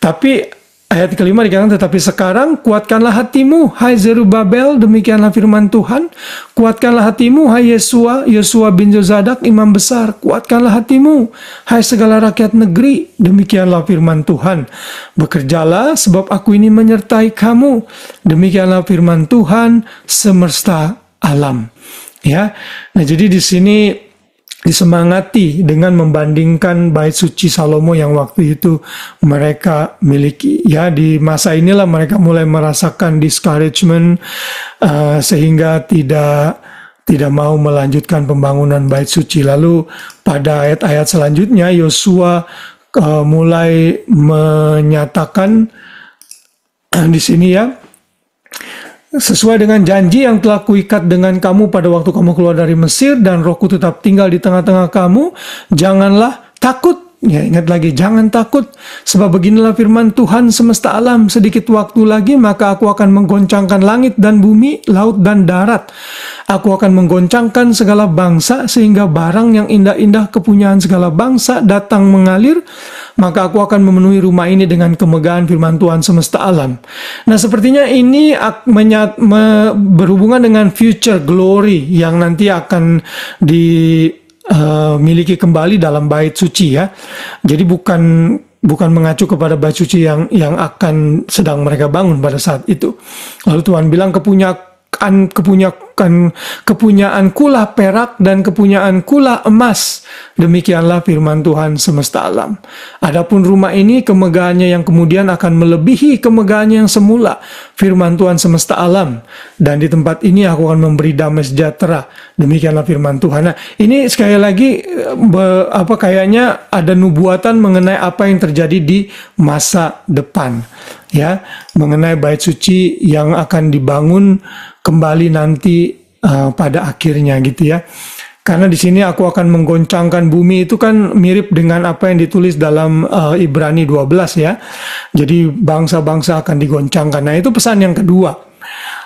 Tapi ayat kelima dikatakan, tetapi sekarang kuatkanlah hatimu, hai Zerubabel, demikianlah firman Tuhan. Kuatkanlah hatimu, hai Yosua bin Zozadak, imam besar. Kuatkanlah hatimu, hai segala rakyat negeri, demikianlah firman Tuhan. Bekerjalah, sebab aku ini menyertai kamu. Demikianlah firman Tuhan semesta alam. Ya, nah jadi di sini disemangati dengan membandingkan bait suci Salomo yang waktu itu mereka miliki. Ya, di masa inilah mereka mulai merasakan discouragement sehingga tidak mau melanjutkan pembangunan bait suci. Lalu pada ayat-ayat selanjutnya Yosua mulai menyatakan di sini ya, sesuai dengan janji yang telah kuikat dengan kamu pada waktu kamu keluar dari Mesir, dan Rohku tetap tinggal di tengah-tengah kamu, janganlah takut. Ya, ingat lagi, jangan takut, sebab beginilah firman Tuhan semesta alam, sedikit waktu lagi maka aku akan menggoncangkan langit dan bumi, laut dan darat. Aku akan menggoncangkan segala bangsa, sehingga barang yang indah-indah kepunyaan segala bangsa datang mengalir, maka aku akan memenuhi rumah ini dengan kemegahan firman Tuhan semesta alam. Nah sepertinya ini berhubungan dengan future glory yang nanti akan miliki kembali dalam bait suci ya. Jadi bukan bukan mengacu kepada bait suci yang akan sedang mereka bangun pada saat itu. Lalu Tuhan bilang kepunyaan kulah perak dan kepunyaan kulah emas. Demikianlah firman Tuhan semesta alam. Adapun rumah ini kemegahannya yang kemudian akan melebihi kemegahannya yang semula. Firman Tuhan semesta alam. Dan di tempat ini aku akan memberi damai sejahtera. Demikianlah firman Tuhan. Nah, ini sekali lagi kayaknya ada nubuatan mengenai apa yang terjadi di masa depan. Ya, mengenai bait suci yang akan dibangun kembali nanti pada akhirnya gitu ya. Karena di sini aku akan menggoncangkan bumi, itu kan mirip dengan apa yang ditulis dalam Ibrani 12 ya. Jadi bangsa-bangsa akan digoncangkan. Nah, itu pesan yang kedua.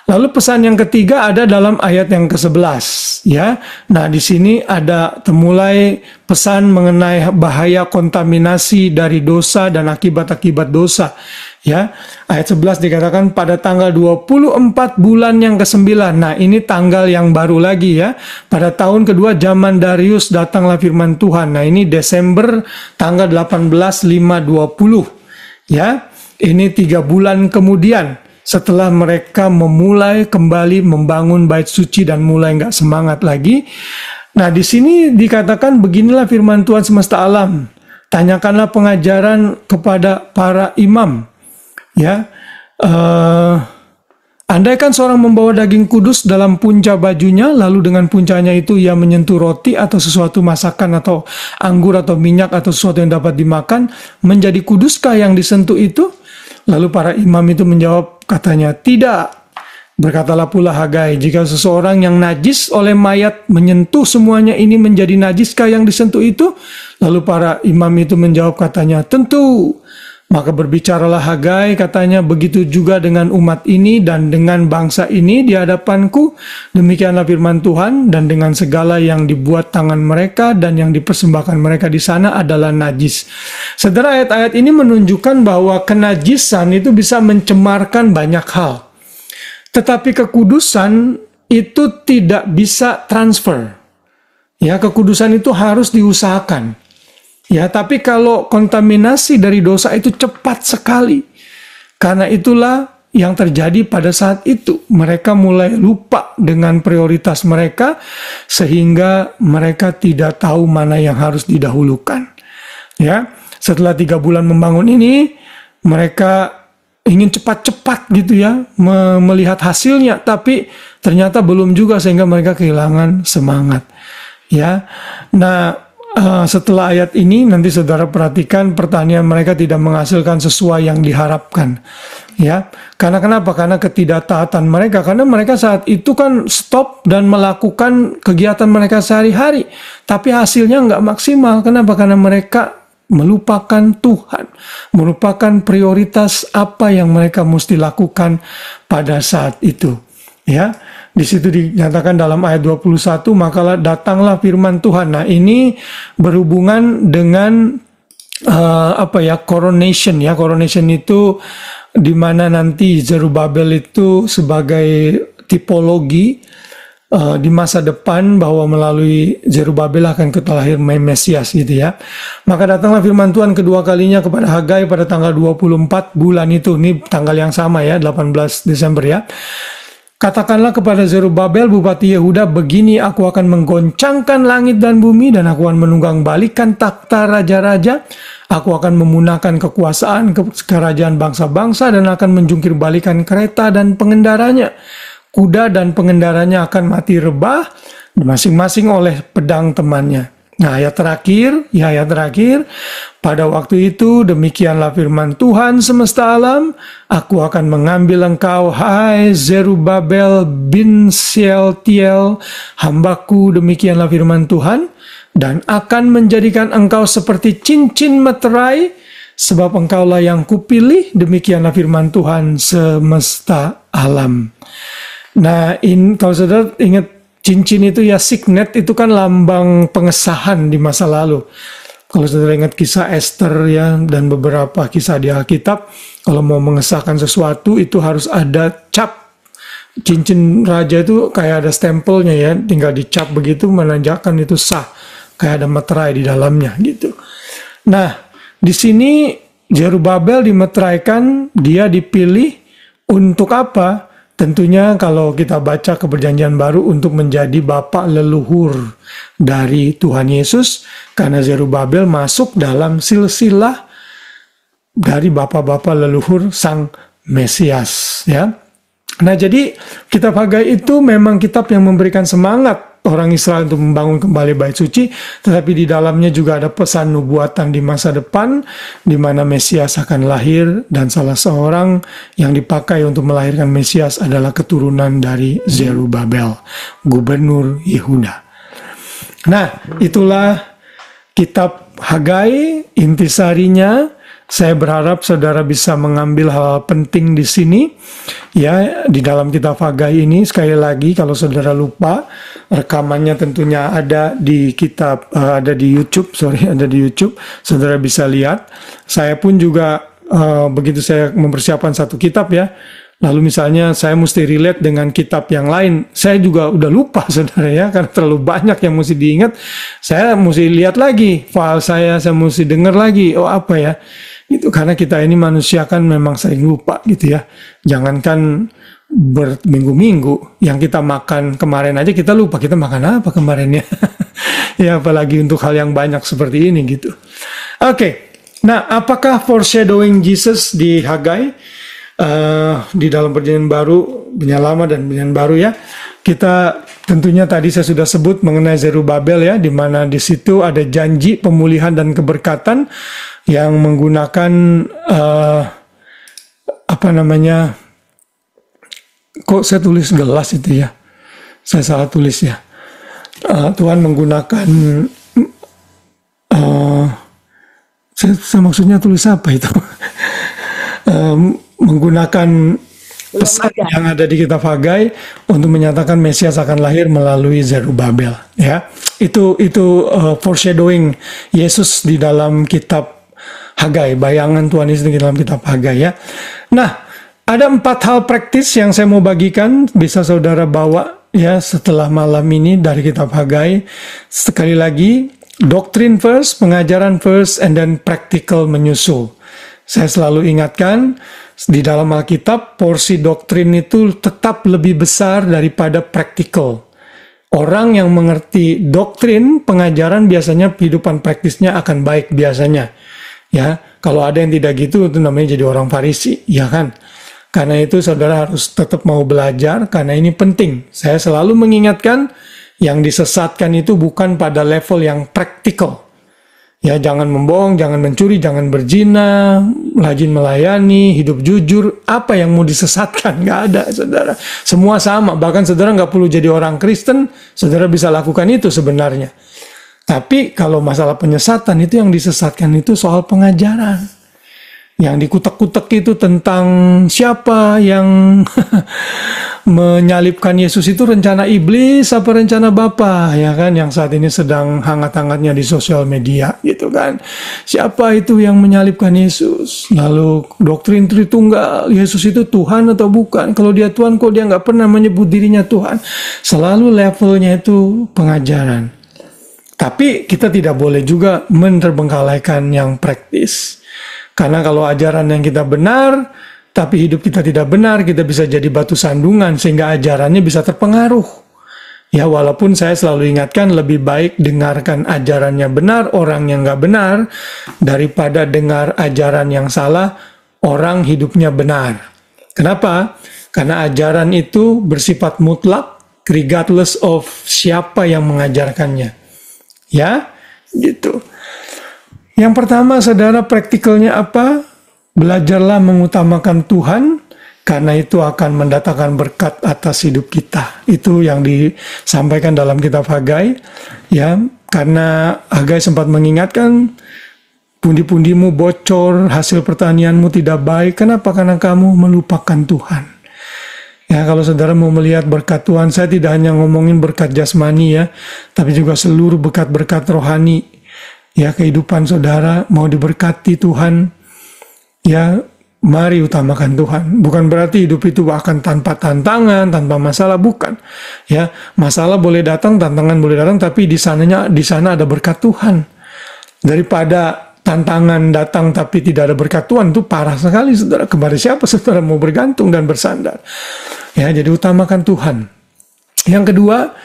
Lalu pesan yang ketiga ada dalam ayat yang ke-11 ya. Nah, di sini ada mulai pesan mengenai bahaya kontaminasi dari dosa dan akibat-akibat dosa. Ya, ayat 11 dikatakan pada tanggal 24 bulan yang ke-9. Nah, ini tanggal yang baru lagi ya. Pada tahun kedua zaman Darius datanglah firman Tuhan. Nah, ini Desember tanggal 18/5/20. Ya, ini 3 bulan kemudian setelah mereka memulai kembali membangun bait suci dan mulai nggak semangat lagi. Nah, di sini dikatakan beginilah firman Tuhan semesta alam. Tanyakanlah pengajaran kepada para imam. Ya, andaikan seorang membawa daging kudus dalam punca bajunya, lalu dengan puncanya itu ia menyentuh roti atau sesuatu masakan atau anggur atau minyak atau sesuatu yang dapat dimakan, menjadi kuduskah yang disentuh itu? Lalu para imam itu menjawab, katanya, tidak. Berkatalah pula Hagai, jika seseorang yang najis oleh mayat menyentuh semuanya ini menjadi najiskah yang disentuh itu? Lalu para imam itu menjawab, katanya, tentu. Maka berbicaralah Hagai, katanya, begitu juga dengan umat ini dan dengan bangsa ini di hadapanku. Demikianlah firman Tuhan, dan dengan segala yang dibuat tangan mereka dan yang dipersembahkan mereka di sana adalah najis. Saudara, ayat-ayat ini menunjukkan bahwa kenajisan itu bisa mencemarkan banyak hal. Tetapi kekudusan itu tidak bisa transfer. Ya, kekudusan itu harus diusahakan. Ya, tapi kalau kontaminasi dari dosa itu cepat sekali. Karena itulah yang terjadi pada saat itu. Mereka mulai lupa dengan prioritas mereka, sehingga mereka tidak tahu mana yang harus didahulukan. Ya, setelah 3 bulan membangun ini, mereka ingin cepat-cepat gitu ya, melihat hasilnya, tapi ternyata belum juga, sehingga mereka kehilangan semangat. Ya, nah, setelah ayat ini nanti saudara perhatikan pertanian mereka tidak menghasilkan sesuai yang diharapkan. Ya, karena kenapa? Karena ketidaktaatan mereka. Karena mereka saat itu kan stop dan melakukan kegiatan mereka sehari-hari, tapi hasilnya nggak maksimal. Kenapa? Karena mereka melupakan Tuhan, melupakan prioritas apa yang mereka mesti lakukan pada saat itu. Ya, di situ dinyatakan dalam ayat 21, maka datanglah firman Tuhan. Nah, ini berhubungan dengan coronation ya. Coronation itu di mana nanti Zerubabel itu sebagai tipologi di masa depan, bahwa melalui Zerubabel akan terlahir Mesias gitu ya. Maka datanglah firman Tuhan kedua kalinya kepada Hagai pada tanggal 24 bulan itu. Ini tanggal yang sama ya, 18 Desember ya. Katakanlah kepada Zerubabel bupati Yehuda, begini aku akan menggoncangkan langit dan bumi, dan aku akan menunggang balikan takhta raja-raja. Aku akan memunahkan kekuasaan kerajaan bangsa-bangsa, dan akan menjungkir balikan kereta dan pengendaranya. Kuda dan pengendaranya akan mati rebah, masing-masing oleh pedang temannya. Nah, ayat terakhir, pada waktu itu demikianlah firman Tuhan semesta alam, aku akan mengambil engkau, hai Zerubabel bin Shealtiel, hambaku, demikianlah firman Tuhan, dan akan menjadikan engkau seperti cincin meterai, sebab engkaulah yang kupilih, demikianlah firman Tuhan semesta alam. Nah, kalau saudara ingat, cincin itu ya, signet itu kan lambang pengesahan di masa lalu. Kalau saudara ingat kisah Esther ya, dan beberapa kisah di Alkitab, kalau mau mengesahkan sesuatu itu harus ada cap. Cincin raja itu kayak ada stempelnya ya, tinggal dicap begitu, menandakan itu sah. Kayak ada materai di dalamnya gitu. Nah, di sini Zerubabel dimeteraikan, dia dipilih untuk apa? Tentunya kalau kita baca ke Perjanjian Baru untuk menjadi bapak leluhur dari Tuhan Yesus, karena Zerubabel masuk dalam silsilah dari bapak-bapak leluhur Sang Mesias, ya. Nah, jadi kitab Hagai itu memang kitab yang memberikan semangat orang Israel untuk membangun kembali bait suci, tetapi di dalamnya juga ada pesan nubuatan di masa depan, di mana Mesias akan lahir, dan salah seorang yang dipakai untuk melahirkan Mesias adalah keturunan dari Zerubabel, gubernur Yehuda. Nah, itulah kitab Hagai, intisarinya. Saya berharap saudara bisa mengambil hal penting di sini, ya, di dalam kitab Hagai ini. Sekali lagi, kalau saudara lupa, rekamannya tentunya ada di kitab, ada di YouTube, ada di YouTube. Saudara bisa lihat. Saya pun juga begitu saya mempersiapkan satu kitab, ya. Lalu misalnya saya mesti relate dengan kitab yang lain, saya juga udah lupa, saudara, ya, karena terlalu banyak yang mesti diingat. Saya mesti lihat lagi file saya mesti dengar lagi, oh apa ya. Itu karena kita ini manusia kan memang sering lupa gitu ya. Jangankan berminggu-minggu, yang kita makan kemarin aja kita lupa kita makan apa kemarin ya. Ya, apalagi untuk hal yang banyak seperti ini gitu. Oke. Nah, apakah foreshadowing Jesus di Hagai? Di dalam Perjanjian Baru, Perjanjian Lama dan Perjanjian Baru, ya. Kita tentunya tadi saya sudah sebut mengenai Zerubabel, ya, di mana di situ ada janji pemulihan dan keberkatan yang menggunakan apa namanya? Kok saya tulis gelas itu ya? Saya salah tulis ya. Tuhan menggunakan saya maksudnya tulis apa itu? Menggunakan pesan yang ada di kitab Hagai untuk menyatakan Mesias akan lahir melalui Zerubabel, ya. Itu foreshadowing Yesus di dalam kitab Hagai, bayangan Tuhan Yesus di dalam kitab Hagai, ya. Nah, ada 4 hal praktis yang saya mau bagikan, bisa saudara bawa, ya, setelah malam ini dari kitab Hagai. Sekali lagi, doctrine first, pengajaran first, and then practical menyusul. Saya selalu ingatkan, di dalam Alkitab, porsi doktrin itu tetap lebih besar daripada praktikal. Orang yang mengerti doktrin, pengajaran, biasanya kehidupan praktisnya akan baik biasanya. Ya, kalau ada yang tidak gitu, itu namanya jadi orang Farisi, ya kan? Karena itu saudara harus tetap mau belajar, karena ini penting. Saya selalu mengingatkan, yang disesatkan itu bukan pada level yang praktikal. Ya, jangan membohong, jangan mencuri, jangan berzina, rajin melayani, hidup jujur. Apa yang mau disesatkan? Nggak ada, saudara. Semua sama. Bahkan saudara nggak perlu jadi orang Kristen, saudara bisa lakukan itu sebenarnya. Tapi kalau masalah penyesatan itu yang disesatkan itu soal pengajaran. Yang dikutek-kutek itu tentang siapa yang menyalibkan Yesus itu rencana iblis apa rencana Bapa, ya kan, yang saat ini sedang hangat-hangatnya di sosial media gitu kan. Siapa itu yang menyalibkan Yesus? Lalu doktrin Tritunggal, Yesus itu Tuhan atau bukan? Kalau dia Tuhan kok dia nggak pernah menyebut dirinya Tuhan? Selalu levelnya itu pengajaran. Tapi kita tidak boleh juga menerbengkalaikan yang praktis. Karena kalau ajaran yang kita benar, tapi hidup kita tidak benar, kita bisa jadi batu sandungan sehingga ajarannya bisa terpengaruh. Ya, walaupun saya selalu ingatkan lebih baik dengarkan ajarannya benar, orang yang nggak benar, daripada dengar ajaran yang salah, orang hidupnya benar. Kenapa? Karena ajaran itu bersifat mutlak, regardless of siapa yang mengajarkannya. Ya, gitu. Yang pertama, saudara, praktikalnya apa? Belajarlah mengutamakan Tuhan, karena itu akan mendatangkan berkat atas hidup kita. Itu yang disampaikan dalam kitab Hagai, ya. Karena Hagai sempat mengingatkan, pundi-pundimu bocor, hasil pertanianmu tidak baik. Kenapa? Karena kamu melupakan Tuhan. Ya, kalau saudara mau melihat berkat Tuhan, saya tidak hanya ngomongin berkat jasmani, ya, tapi juga seluruh berkat-berkat rohani. Ya, kehidupan saudara mau diberkati Tuhan, ya, mari utamakan Tuhan. Bukan berarti hidup itu akan tanpa tantangan, tanpa masalah, bukan. Ya, masalah boleh datang, tantangan boleh datang, tapi di sana ada berkat Tuhan. Daripada tantangan datang tapi tidak ada berkat Tuhan, itu parah sekali, saudara. Kepada siapa saudara mau bergantung dan bersandar? Ya, jadi utamakan Tuhan. Yang kedua,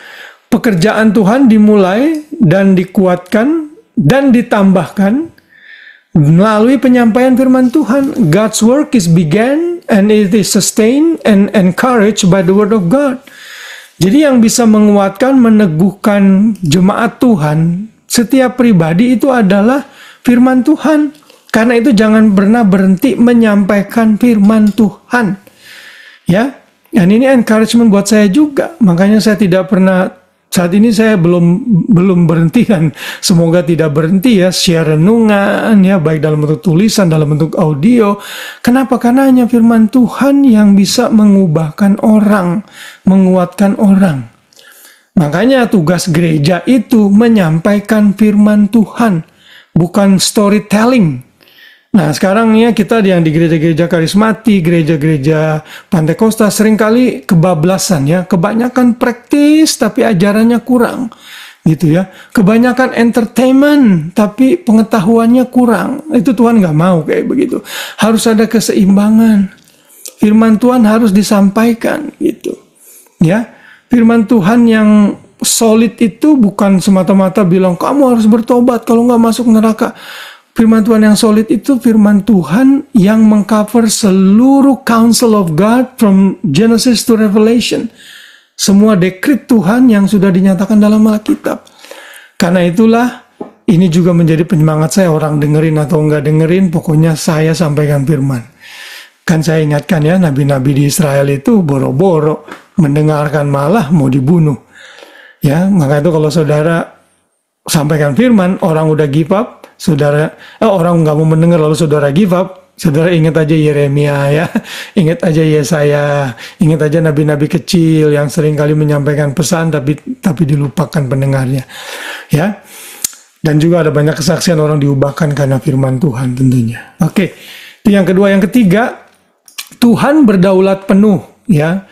pekerjaan Tuhan dimulai dan dikuatkan dan ditambahkan melalui penyampaian firman Tuhan. God's work is began and it is sustained and encouraged by the word of God. Jadi yang bisa menguatkan, meneguhkan jemaat Tuhan, setiap pribadi itu adalah firman Tuhan. Karena itu jangan pernah berhenti menyampaikan firman Tuhan. Ya, dan ini encouragement buat saya juga. Makanya saya tidak pernah, saat ini saya belum berhenti, dan semoga tidak berhenti ya, share renungan ya, baik dalam bentuk tulisan, dalam bentuk audio. Kenapa? Karena hanya firman Tuhan yang bisa mengubahkan orang, menguatkan orang. Makanya tugas gereja itu menyampaikan firman Tuhan, bukan storytelling. Nah sekarang ya kita yang di gereja-gereja karismatik, gereja-gereja Pantekosta seringkali kebablasan ya. Kebanyakan praktis tapi ajarannya kurang gitu ya. Kebanyakan entertainment tapi pengetahuannya kurang. Itu Tuhan nggak mau kayak begitu. Harus ada keseimbangan. Firman Tuhan harus disampaikan gitu ya. Firman Tuhan yang solid itu bukan semata-mata bilang kamu harus bertobat kalau nggak masuk neraka. Firman Tuhan yang solid itu firman Tuhan yang mengcover seluruh counsel of God from Genesis to Revelation. Semua dekrit Tuhan yang sudah dinyatakan dalam Alkitab. Karena itulah ini juga menjadi penyemangat saya, orang dengerin atau enggak dengerin, pokoknya saya sampaikan firman. Kan saya ingatkan ya, nabi-nabi di Israel itu boro-boro mendengarkan malah mau dibunuh. Ya, maka itu kalau saudara sampaikan firman, orang udah give up, orang nggak mau mendengar lalu saudara give up, saudara ingat aja Yeremia ya, ingat aja Yesaya, ingat aja nabi-nabi kecil yang sering kali menyampaikan pesan tapi dilupakan pendengarnya. Ya. Dan juga ada banyak kesaksian orang diubahkan karena firman Tuhan tentunya. Oke. Itu yang kedua, yang ketiga, Tuhan berdaulat penuh ya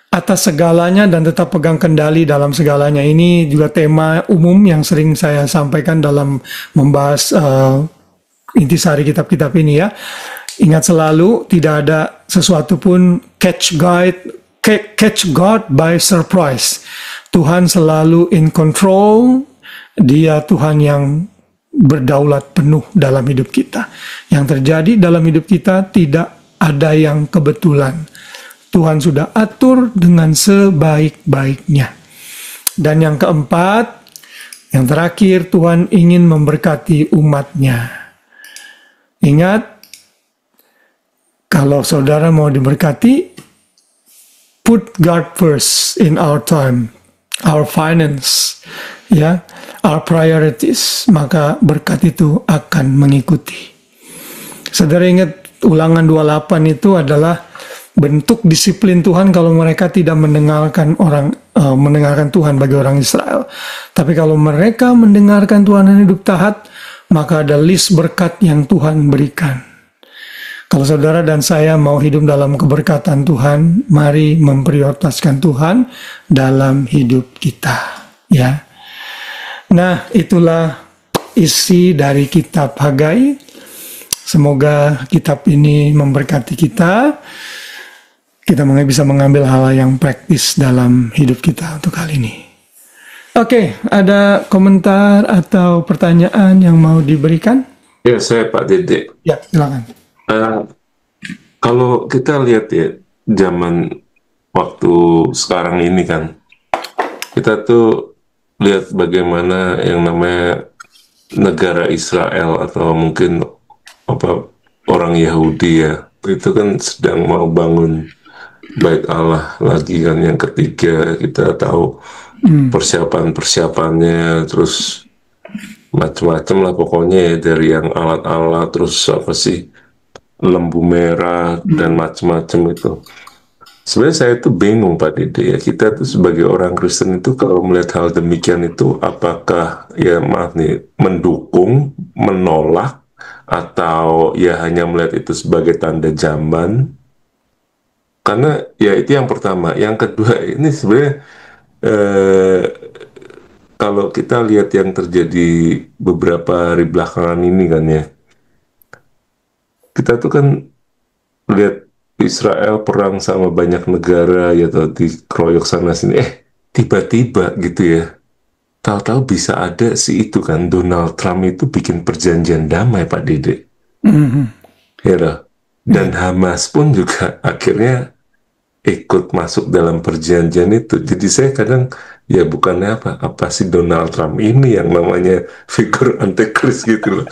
atas segalanya dan tetap pegang kendali dalam segalanya. Ini juga tema umum yang sering saya sampaikan dalam membahas intisari kitab-kitab ini ya. Ingat selalu tidak ada sesuatu pun catch God by surprise. Tuhan selalu in control. Dia Tuhan yang berdaulat penuh dalam hidup kita. Yang terjadi dalam hidup kita tidak ada yang kebetulan. Tuhan sudah atur dengan sebaik-baiknya. Dan yang keempat, yang terakhir, Tuhan ingin memberkati umatnya. Ingat, kalau saudara mau diberkati, put God first in our time, our finance, ya, our priorities, maka berkat itu akan mengikuti. Saudara ingat, Ulangan 28 itu adalah bentuk disiplin Tuhan kalau mereka tidak mendengarkan Tuhan bagi orang Israel. Tapi kalau mereka mendengarkan Tuhan dan hidup taat, maka ada list berkat yang Tuhan berikan. Kalau saudara dan saya mau hidup dalam keberkatan Tuhan, mari memprioritaskan Tuhan dalam hidup kita. Ya. Nah, itulah isi dari kitab Hagai. Semoga kitab ini memberkati kita. Kita bisa mengambil hal yang praktis dalam hidup kita untuk kali ini. Oke, ada komentar atau pertanyaan yang mau diberikan? Ya, saya Pak Dede. Ya, silakan. Kalau kita lihat ya, zaman waktu sekarang ini kan, kita tuh lihat bagaimana yang namanya negara Israel atau mungkin orang Yahudi ya, itu kan sedang mau bangun Bait Allah lagi kan. Yang ketiga kita tahu persiapannya, terus macam-macam lah pokoknya ya, dari yang alat-alat, terus apa sih, lembu merah dan macam-macam itu. Sebenarnya saya tuh bingung Pak Dede ya, kita tuh sebagai orang Kristen itu kalau melihat hal demikian itu apakah ya maaf nih, mendukung, menolak, atau ya hanya melihat itu sebagai tanda zaman. Karena ya itu yang pertama. Yang kedua ini sebenarnya kalau kita lihat yang terjadi beberapa hari belakangan ini kan ya, kita tuh kan lihat Israel perang sama banyak negara ya, atau dikeroyok sana sini, tiba-tiba gitu ya, tahu-tahu bisa ada si itu kan, Donald Trump itu bikin perjanjian damai Pak Dede, ya loh. Dan Hamas pun juga akhirnya ikut masuk dalam perjanjian itu. Jadi saya kadang, ya bukannya apa sih Donald Trump ini yang namanya figur antikris gitu loh.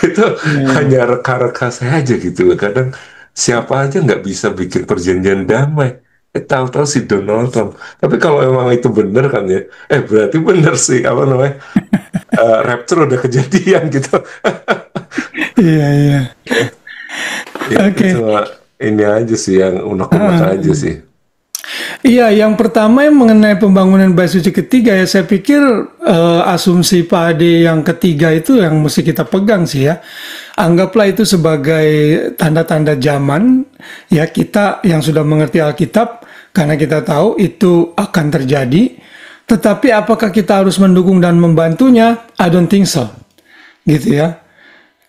Itu hanya reka-reka saya aja gitu loh. Kadang siapa aja nggak bisa bikin perjanjian damai. Tahu-tahu si Donald Trump. Tapi kalau emang itu bener kan ya, berarti bener sih apa namanya, rapture udah kejadian gitu. Iya, iya. Ya, Oke. cuma ini aja sih yang unek-unek aja sih. Iya, yang pertama yang mengenai pembangunan bait suci ketiga ya, saya pikir asumsi Pak Ade yang ketiga itu yang mesti kita pegang sih ya. Anggaplah itu sebagai tanda-tanda zaman ya, kita yang sudah mengerti Alkitab, karena kita tahu itu akan terjadi. Tetapi apakah kita harus mendukung dan membantunya? I don't think so. Gitu ya.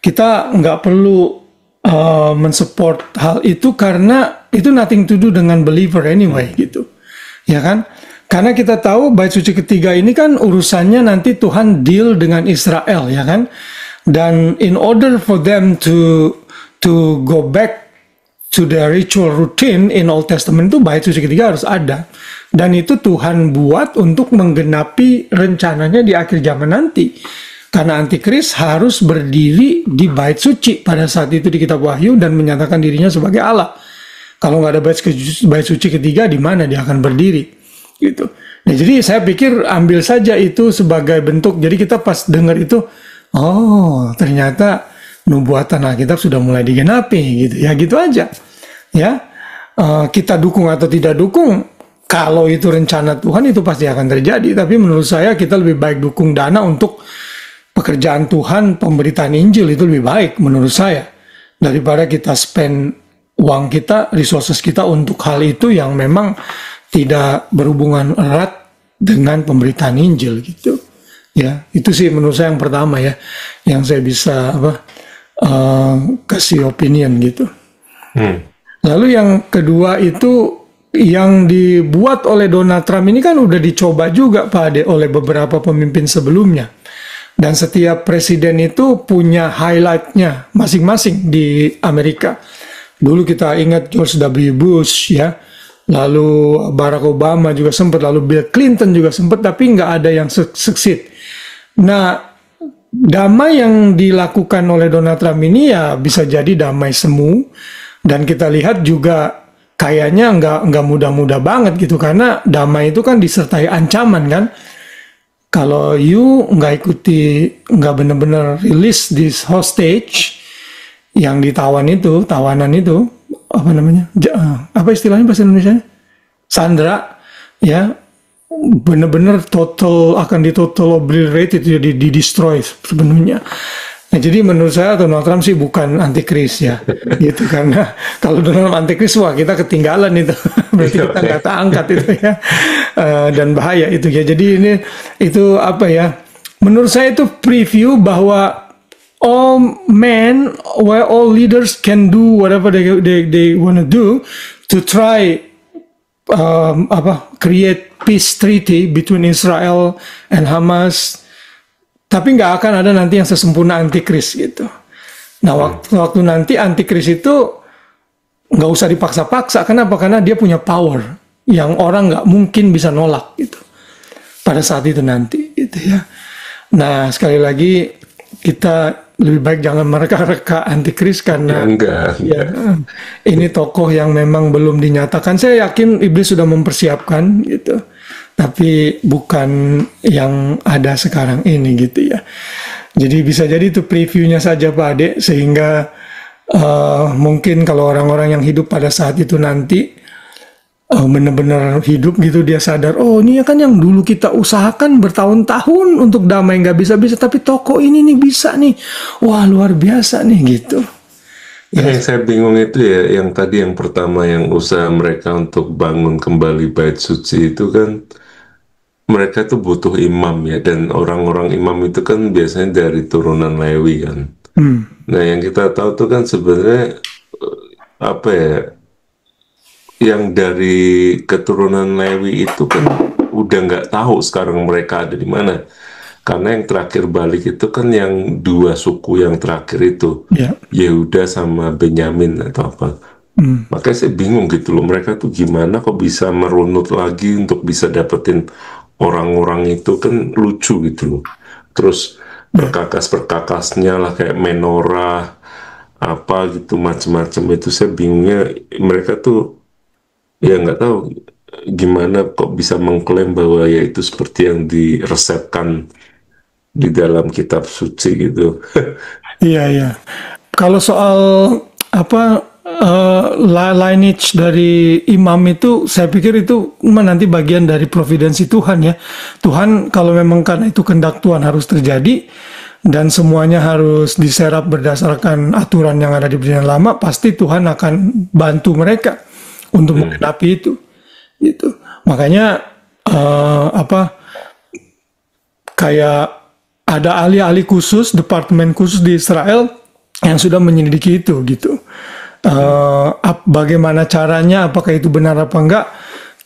Kita nggak perlu mensupport hal itu karena itu nothing to do dengan believer anyway gitu, ya kan? Karena kita tahu bait suci ketiga ini kan urusannya nanti Tuhan deal dengan Israel, ya kan? Dan in order for them to go back to the ritual routine in Old Testament itu bait suci ketiga harus ada, dan itu Tuhan buat untuk menggenapi rencananya di akhir zaman nanti. Karena antikris harus berdiri di bait suci pada saat itu di kitab Wahyu dan menyatakan dirinya sebagai Allah. Kalau nggak ada bait suci ketiga, di mana dia akan berdiri? Gitu. Nah, jadi saya pikir ambil saja itu sebagai bentuk. Jadi kita pas dengar itu, oh ternyata nubuatan Alkitab sudah mulai digenapi, gitu. Ya gitu aja. Ya, kita dukung atau tidak dukung, kalau itu rencana Tuhan itu pasti akan terjadi. Tapi menurut saya kita lebih baik dukung dana untuk pekerjaan Tuhan, pemberitaan Injil itu lebih baik menurut saya, daripada kita spend uang kita, resources kita untuk hal itu yang memang tidak berhubungan erat dengan pemberitaan Injil gitu. Ya, itu sih menurut saya yang pertama ya, yang saya bisa kasih opinion gitu. Lalu yang kedua itu yang dibuat oleh Donald Trump ini kan udah dicoba juga Pak Ade oleh beberapa pemimpin sebelumnya. Dan setiap presiden itu punya highlight-nya masing-masing di Amerika. Dulu kita ingat George W. Bush ya, lalu Barack Obama juga sempat, lalu Bill Clinton juga sempat, tapi nggak ada yang succeed. Nah, damai yang dilakukan oleh Donald Trump ini ya bisa jadi damai semu, dan kita lihat juga kayaknya nggak mudah-mudah banget gitu, karena damai itu kan disertai ancaman kan. Kalau you nggak ikuti, nggak benar-benar release this hostage yang ditawan itu, tawanan itu, apa namanya? Apa istilahnya bahasa Indonesia? Sandra, ya, benar-benar akan total obliterate itu, jadi di-destroy sepenuhnya. Nah, jadi menurut saya Donald Trump sih bukan antikris ya, gitu, karena kalau Donald Trump antikris, wah kita ketinggalan itu, berarti kita nggak terangkat itu ya, dan bahaya itu ya. Jadi ini itu apa ya? Menurut saya itu preview bahwa all men, where all leaders can do whatever they want to do to try create peace treaty between Israel and Hamas. Tapi nggak akan ada nanti yang sesempurna antikris gitu. Nah, waktu nanti antikris itu nggak usah dipaksa-paksa. Kenapa? Karena dia punya power yang orang nggak mungkin bisa nolak gitu pada saat itu nanti gitu ya. Nah, sekali lagi kita lebih baik jangan mereka-reka antikris, karena ya, ini tokoh yang memang belum dinyatakan. Saya yakin iblis sudah mempersiapkan gitu, tapi bukan yang ada sekarang ini gitu ya. Jadi bisa jadi itu previewnya saja Pak Ade, sehingga mungkin kalau orang-orang yang hidup pada saat itu nanti benar-benar hidup gitu, dia sadar, oh ini kan yang dulu kita usahakan bertahun-tahun untuk damai nggak bisa-bisa, tapi toko ini nih bisa nih, wah luar biasa nih gitu. Yang saya bingung itu ya, yang tadi yang pertama yang usaha mereka untuk bangun kembali bait suci itu kan, mereka tuh butuh imam ya, dan orang-orang imam itu kan biasanya dari turunan Lewi kan. Nah, yang kita tahu tuh kan sebenarnya apa ya, yang dari keturunan Lewi itu kan udah nggak tahu sekarang mereka ada di mana. Karena yang terakhir balik itu kan yang dua suku yang terakhir itu, Ya. Yehuda sama Benyamin atau apa. Makanya saya bingung gitu loh, mereka tuh gimana kok bisa merunut lagi untuk bisa dapetin orang-orang itu, kan lucu gitu loh. Terus perkakas-perkakasnya lah kayak menorah, apa gitu macem-macem, itu saya bingungnya mereka tuh ya nggak tahu gimana kok bisa mengklaim bahwa ya itu seperti yang diresepkan di dalam kitab suci gitu. Iya, iya. Kalau soal apa lineage dari imam itu, saya pikir itu nanti bagian dari providensi Tuhan ya. Tuhan kalau memang karena itu kehendak Tuhan harus terjadi dan semuanya harus diserap berdasarkan aturan yang ada di Perjanjian Lama, pasti Tuhan akan bantu mereka untuk menghadapi itu. Gitu. Makanya kayak ada ahli-ahli khusus, departemen khusus di Israel yang sudah menyelidiki itu gitu. Bagaimana caranya, apakah itu benar apa enggak,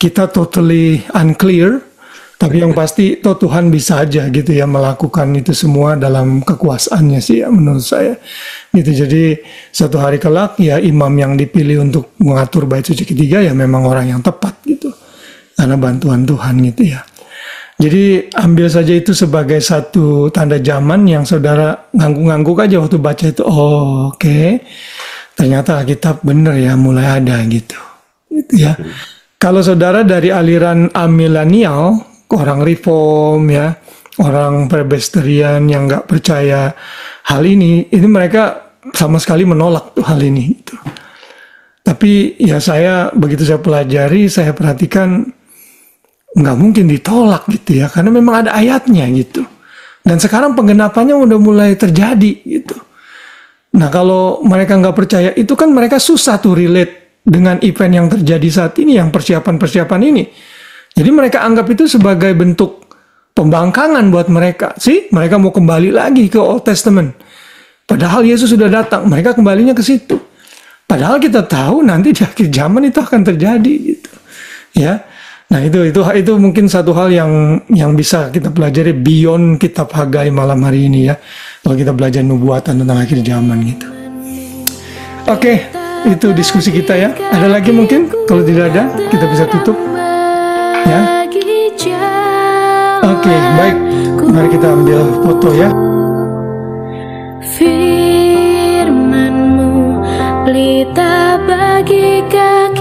kita totally unclear. Tapi yang pasti Tuhan bisa aja gitu ya melakukan itu semua dalam kekuasaannya sih ya menurut saya. Gitu. Jadi suatu hari kelak ya imam yang dipilih untuk mengatur bait suci ketiga ya memang orang yang tepat gitu. Karena bantuan Tuhan gitu ya. Jadi ambil saja itu sebagai satu tanda zaman yang saudara ngangguk-ngangguk aja waktu baca itu. Oh, oke. Ternyata Alkitab bener ya mulai ada gitu. Gitu ya. Kalau saudara dari aliran amilenial, orang reform ya, orang Presbyterian yang nggak percaya hal ini mereka sama sekali menolak tuh hal ini. Gitu. Tapi ya begitu saya pelajari, saya perhatikan nggak mungkin ditolak gitu ya, karena memang ada ayatnya gitu. Dan sekarang penggenapannya udah mulai terjadi gitu. Nah kalau mereka nggak percaya itu kan mereka susah tuh relate dengan event yang terjadi saat ini, yang persiapan-persiapan ini. Jadi mereka anggap itu sebagai bentuk pembangkangan buat mereka. Mereka mau kembali lagi ke Old Testament. Padahal Yesus sudah datang, mereka kembalinya ke situ. Padahal kita tahu nanti di akhir zaman itu akan terjadi gitu. Ya. Nah, itu mungkin satu hal yang bisa kita pelajari beyond kitab Hagai malam hari ini ya. Kalau kita belajar nubuatan tentang akhir zaman gitu. Oke, itu diskusi kita ya. Ada lagi mungkin? Kalau tidak ada, kita bisa tutup. Ya. Oke, baik. Mari kita ambil foto ya. Firman-Mu pelita bagi kaki